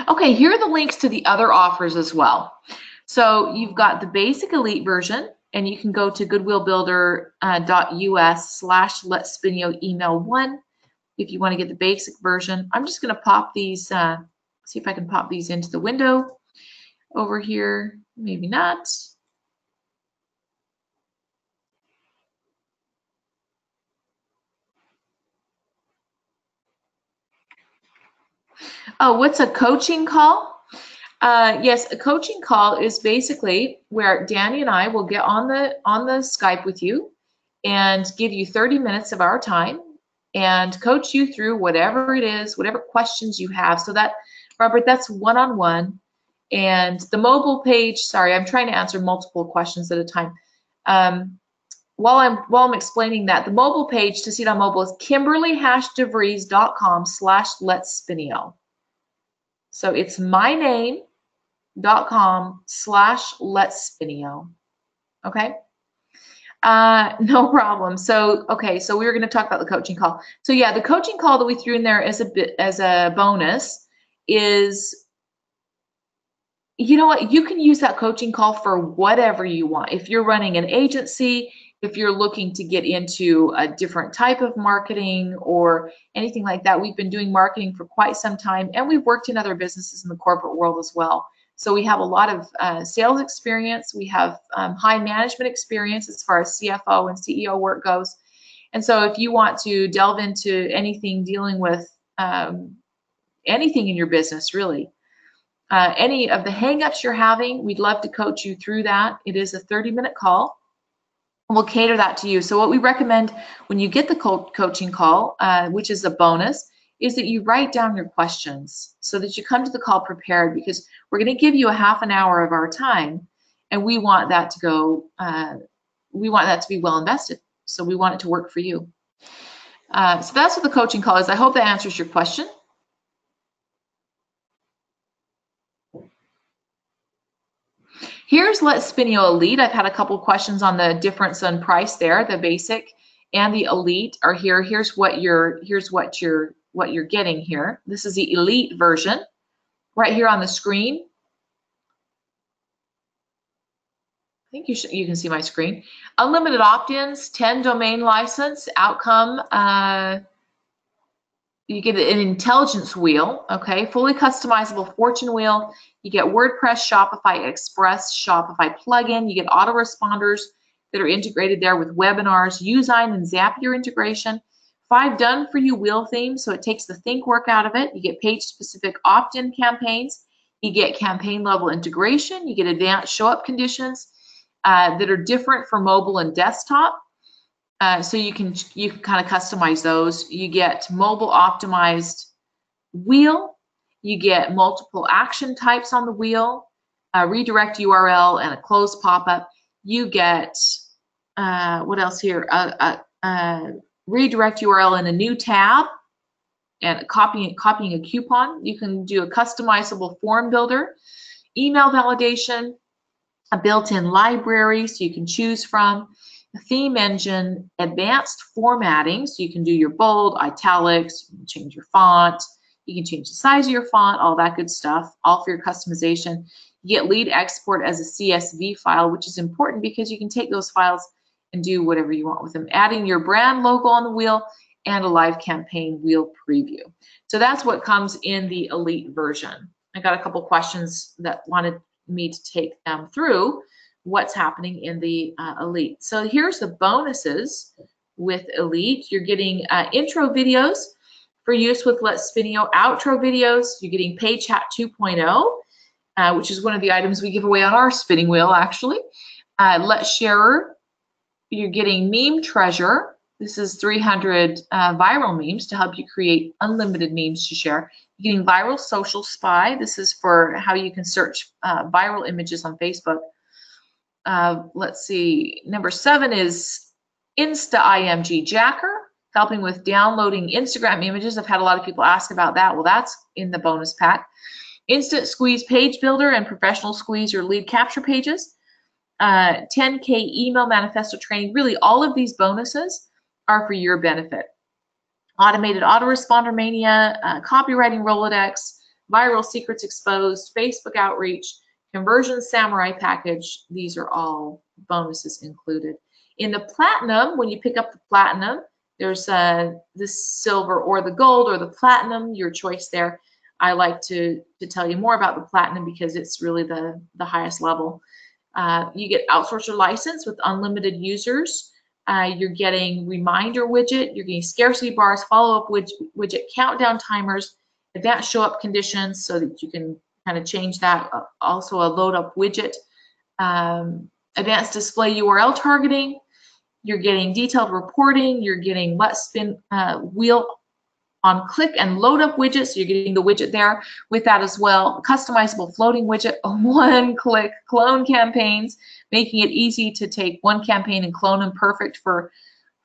Okay, here are the links to the other offers as well. So you've got the basic elite version, and you can go to goodwillbuilder.us/letspinio email 1 if you want to get the basic version. I'm just going to pop these, see if I can pop these into the window over here. Maybe not. Oh, what's a coaching call? Yes, a coaching call is basically where Danny and I will get on the Skype with you and give you 30 minutes of our time and coach you through whatever it is, whatever questions you have. So that, Robert, that's one-on-one. And the mobile page, sorry, I'm trying to answer multiple questions at a time. While I'm explaining that, the mobile page to see it on mobile is KimberlyHashDeVries.com/LetSpinio. So it's my name.com/LetSpinio. Okay? No problem. So, okay, so we were going to talk about the coaching call. So yeah, the coaching call that we threw in there as a bonus is, you know what, you can use that coaching call for whatever you want. If you're running an agency, if you're looking to get into a different type of marketing or anything like that. We've been doing marketing for quite some time, and we've worked in other businesses in the corporate world as well. So we have a lot of sales experience. We have high management experience as far as CFO and CEO work goes. And so if you want to delve into anything dealing with anything in your business, really, any of the hangups you're having, we'd love to coach you through that. It is a 30-minute call. We'll cater that to you. So what we recommend when you get the coaching call, which is a bonus, is that you write down your questions so that you come to the call prepared, because we're going to give you a half an hour of our time, and we want that to go, we want that to be well invested. So we want it to work for you. So that's what the coaching call is. I hope that answers your question. Here's Let's Spinio Elite. I've had a couple questions on the difference in price there. The basic and the elite are here. Here's what you're getting here. This is the elite version right here on the screen. I think you can see my screen. Unlimited opt-ins, 10 domain license, outcome. You get an intelligence wheel, okay, fully customizable fortune wheel. You get WordPress, Shopify Express, Shopify plugin. You get autoresponders that are integrated there with webinars, Usign and Zapier integration. 5 done-for-you wheel themes, so it takes the think work out of it. You get page-specific opt-in campaigns. You get campaign-level integration. You get advanced show-up conditions. that are different for mobile and desktop. So you can kind of customize those. You get mobile optimized wheel. You get multiple action types on the wheel, a redirect URL, and a close pop-up. You get, what else here? Redirect URL in a new tab, and copying a coupon. You can do a customizable form builder, email validation, a built-in library so you can choose from, a theme engine, advanced formatting so you can do your bold, italics, you can change your font, you can change the size of your font, all that good stuff, all for your customization. You get lead export as a CSV file, which is important because you can take those files and do whatever you want with them, adding your brand logo on the wheel and a live campaign wheel preview. So that's what comes in the Elite version. I got a couple questions that wanted me to take them through what's happening in the Elite. So here's the bonuses with Elite. You're getting intro videos for use with Let's Spinio, outro videos. You're getting Pay Chat 2.0, which is one of the items we give away on our spinning wheel, actually. Let's Sharer. You're getting Meme Treasure. This is 300 viral memes to help you create unlimited memes to share. You're getting Viral Social Spy. This is for how you can search viral images on Facebook. Let's see, number 7 is Insta IMG Jacker, helping with downloading Instagram images. I've had a lot of people ask about that. Well, that's in the bonus pack. Instant Squeeze Page Builder and Professional Squeeze your lead capture pages. 10K email manifesto training. Really, all of these bonuses are for your benefit. Automated Autoresponder Mania, Copywriting Rolodex, Viral Secrets Exposed, Facebook Outreach, Conversion Samurai Package. These are all bonuses included. In the Platinum, when you pick up the Platinum, there's the silver or the gold or the Platinum, your choice there. I like to tell you more about the Platinum because it's really the highest level. You get Outsourcer License with unlimited users. You're getting Reminder Widget. You're getting Scarcity Bars, Follow-Up Widget, Countdown Timers, Advanced Show-Up Conditions so that you can kind of change that. Also a Load-Up Widget. Advanced Display URL Targeting. You're getting Detailed Reporting. You're getting Let's Spin Wheel on Click and Load Up Widget. So you're getting the widget there with that as well. Customizable Floating Widget, one-click clone campaigns, making it easy to take one campaign and clone them, perfect for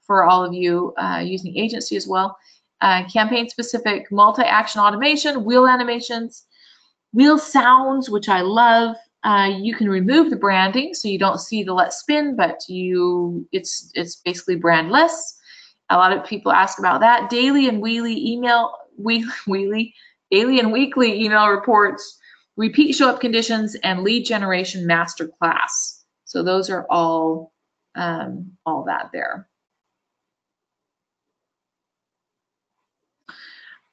all of you using agency as well. Campaign-specific multi-action automation, wheel animations, wheel sounds, which I love. You can remove the branding so you don't see the Let's Spin, but it's basically brandless. A lot of people ask about that. Daily and weekly email reports, repeat show-up conditions, and lead generation masterclass. So those are all that there.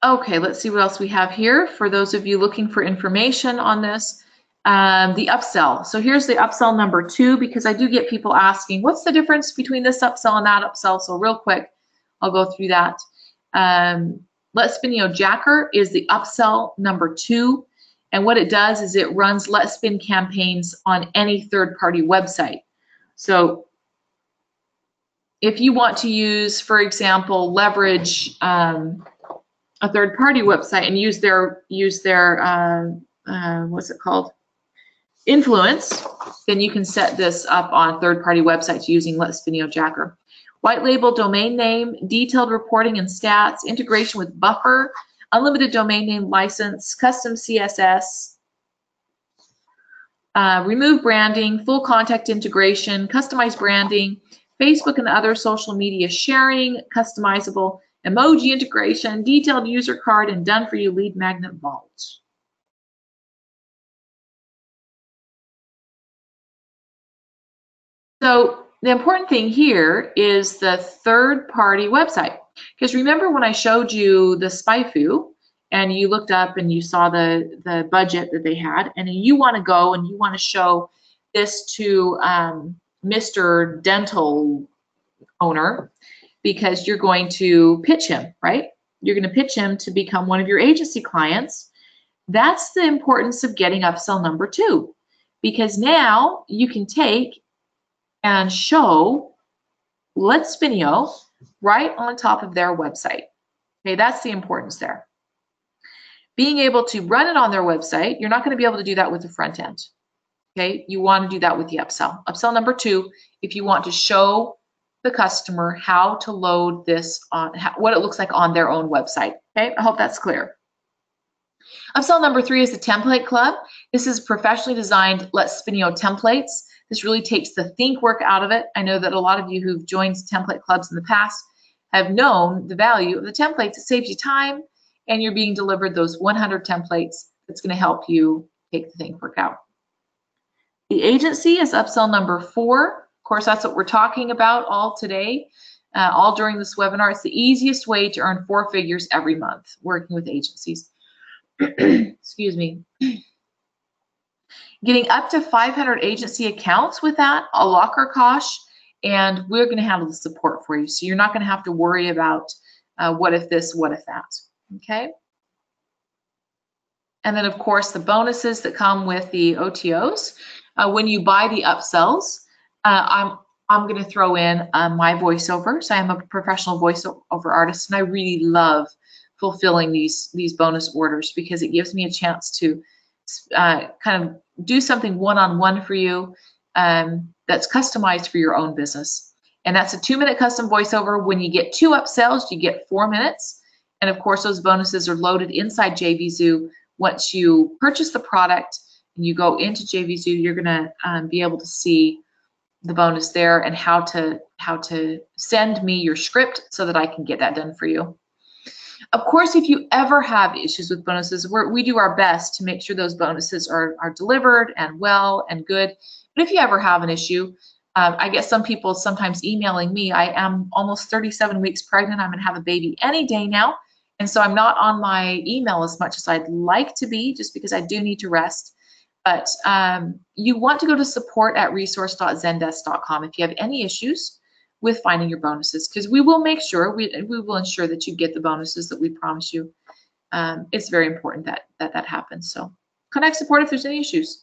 Okay, let's see what else we have here. For those of you looking for information on this, the upsell. So here's the upsell number 2, because I do get people asking, what's the difference between this upsell and that upsell? So real quick, I'll go through that. Let's Spinio Jacker is the upsell number 2. And what it does is it runs Let's Spin campaigns on any third-party website. So if you want to use, for example, leverage a third-party website and use their what's it called? Influence, then you can set this up on third-party websites using Let's Spinio Jacker. White label domain name, detailed reporting and stats, integration with Buffer, unlimited domain name license, custom CSS, remove branding, full contact integration, customized branding, Facebook and other social media sharing, customizable emoji integration, detailed user card, and done for you lead magnet vault. So the important thing here is the third-party website. Because remember when I showed you the SpyFu and you looked up and you saw the budget that they had, and you want to go and you want to show this to Mr. Dental owner, because you're going to pitch him, right? You're going to pitch him to become one of your agency clients. That's the importance of getting upsell number 2, because now you can take and show Let's Spinio right on top of their website. Okay, that's the importance there. Being able to run it on their website, you're not going to be able to do that with the front end. Okay, you want to do that with the upsell. Upsell number 2, if you want to show the customer how to load this on, what it looks like on their own website. Okay, I hope that's clear. Upsell number 3 is the template club. This is professionally designed Let's Spinio templates. This really takes the think work out of it. I know that a lot of you who've joined template clubs in the past have known the value of the templates. It saves you time, and you're being delivered those 100 templates that's going to help you take the think work out. The agency is upsell number 4. Of course, that's what we're talking about all today, all during this webinar. It's the easiest way to earn 4 figures every month working with agencies. Excuse me. Getting up to 500 agency accounts with that, a locker cost, and we're going to handle the support for you. So you're not going to have to worry about what if this, what if that. Okay. And then, of course, the bonuses that come with the OTOs. When you buy the upsells, I'm going to throw in my voiceover. So I'm a professional voiceover artist, and I really love fulfilling these bonus orders because it gives me a chance to kind of do something one-on-one for you that's customized for your own business. And that's a 2-minute custom voiceover. When you get 2 upsells, you get 4 minutes. And of course, those bonuses are loaded inside JVZoo. Once you purchase the product and you go into JVZoo, you're going to be able to see the bonus there and how to send me your script so that I can get that done for you. Of course, if you ever have issues with bonuses, we do our best to make sure those bonuses are delivered and well and good. But if you ever have an issue, I get some people sometimes emailing me. I am almost 37 weeks pregnant. I'm going to have a baby any day now. And so I'm not on my email as much as I'd like to be, just because I do need to rest. But you want to go to support@resource.zendesk.com if you have any issues with finding your bonuses, because we will make sure, we will ensure that you get the bonuses that we promise you. It's very important that happens. So contact support if there's any issues.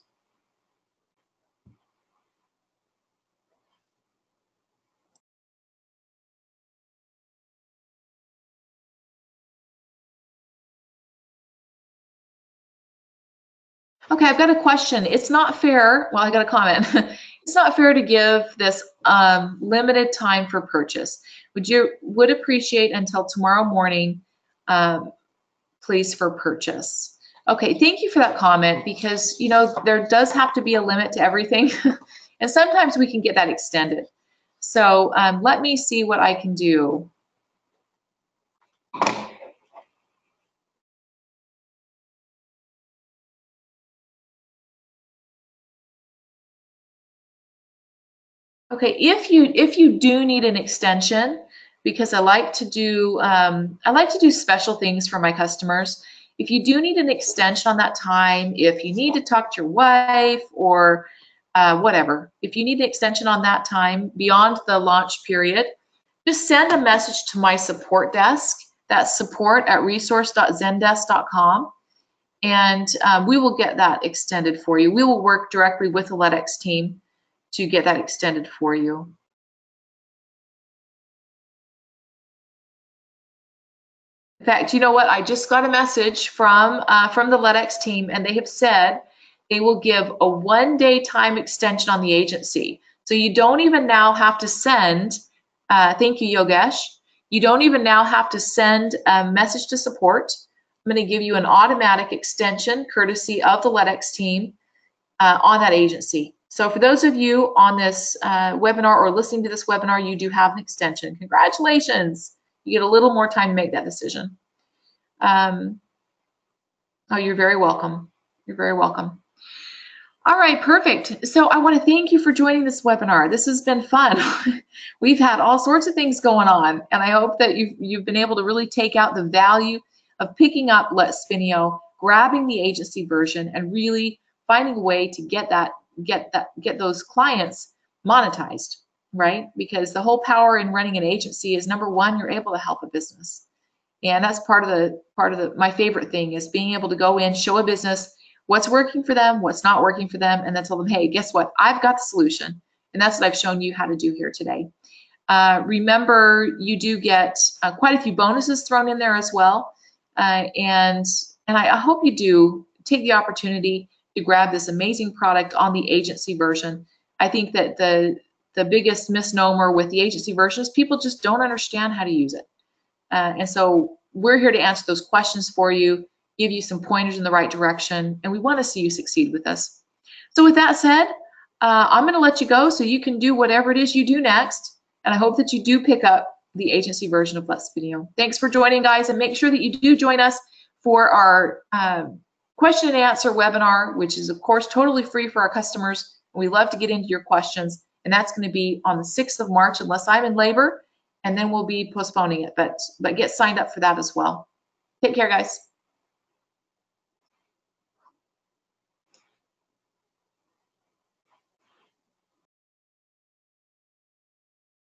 Okay, I've got a question. It's not fair, well, I got a comment. It's not fair to give this limited time for purchase. Would appreciate until tomorrow morning, please, for purchase. Okay, thank you for that comment, because you know there does have to be a limit to everything, and sometimes we can get that extended. So let me see what I can do. Okay, if you do need an extension, because I like to do special things for my customers. If you do need an extension on that time, if you need to talk to your wife or whatever, if you need an extension on that time beyond the launch period, just send a message to my support desk. That's support@resource.zendesk.com, and we will get that extended for you. We will work directly with the LEDX team to get that extended for you. In fact, you know what? I just got a message from the LEDX team, and they have said they will give a 1-day time extension on the agency. So you don't even now have to send, thank you, Yogesh. You don't even now have to send a message to support. I'm going to give you an automatic extension courtesy of the LEDX team on that agency. So for those of you on this webinar or listening to this webinar, you do have an extension. Congratulations. You get a little more time to make that decision. Oh, you're very welcome. You're very welcome. All right, perfect. So I want to thank you for joining this webinar. This has been fun. We've had all sorts of things going on, and I hope that you've been able to really take out the value of picking up Let's Spinio, grabbing the agency version, and really finding a way to get those clients monetized, right? Because the whole power in running an agency is, number one, you're able to help a business. And that's part of my favorite thing is being able to go in, show a business what's working for them, what's not working for them, and then tell them, hey, guess what? I've got the solution. And that's what I've shown you how to do here today. Remember, you do get quite a few bonuses thrown in there as well. And I hope you do take the opportunity to grab this amazing product on the agency version. I think that the biggest misnomer with the agency version is people just don't understand how to use it. And so we're here to answer those questions for you, give you some pointers in the right direction, and we want to see you succeed with us. So with that said, I'm going to let you go so you can do whatever it is you do next. And I hope that you do pick up the agency version of Let's Video. Thanks for joining, guys, and make sure that you do join us for our question and answer webinar, which is, of course, totally free for our customers. We love to get into your questions, and that's going to be on the 6th of March, unless I'm in labor, and then we'll be postponing it. But get signed up for that as well. Take care, guys.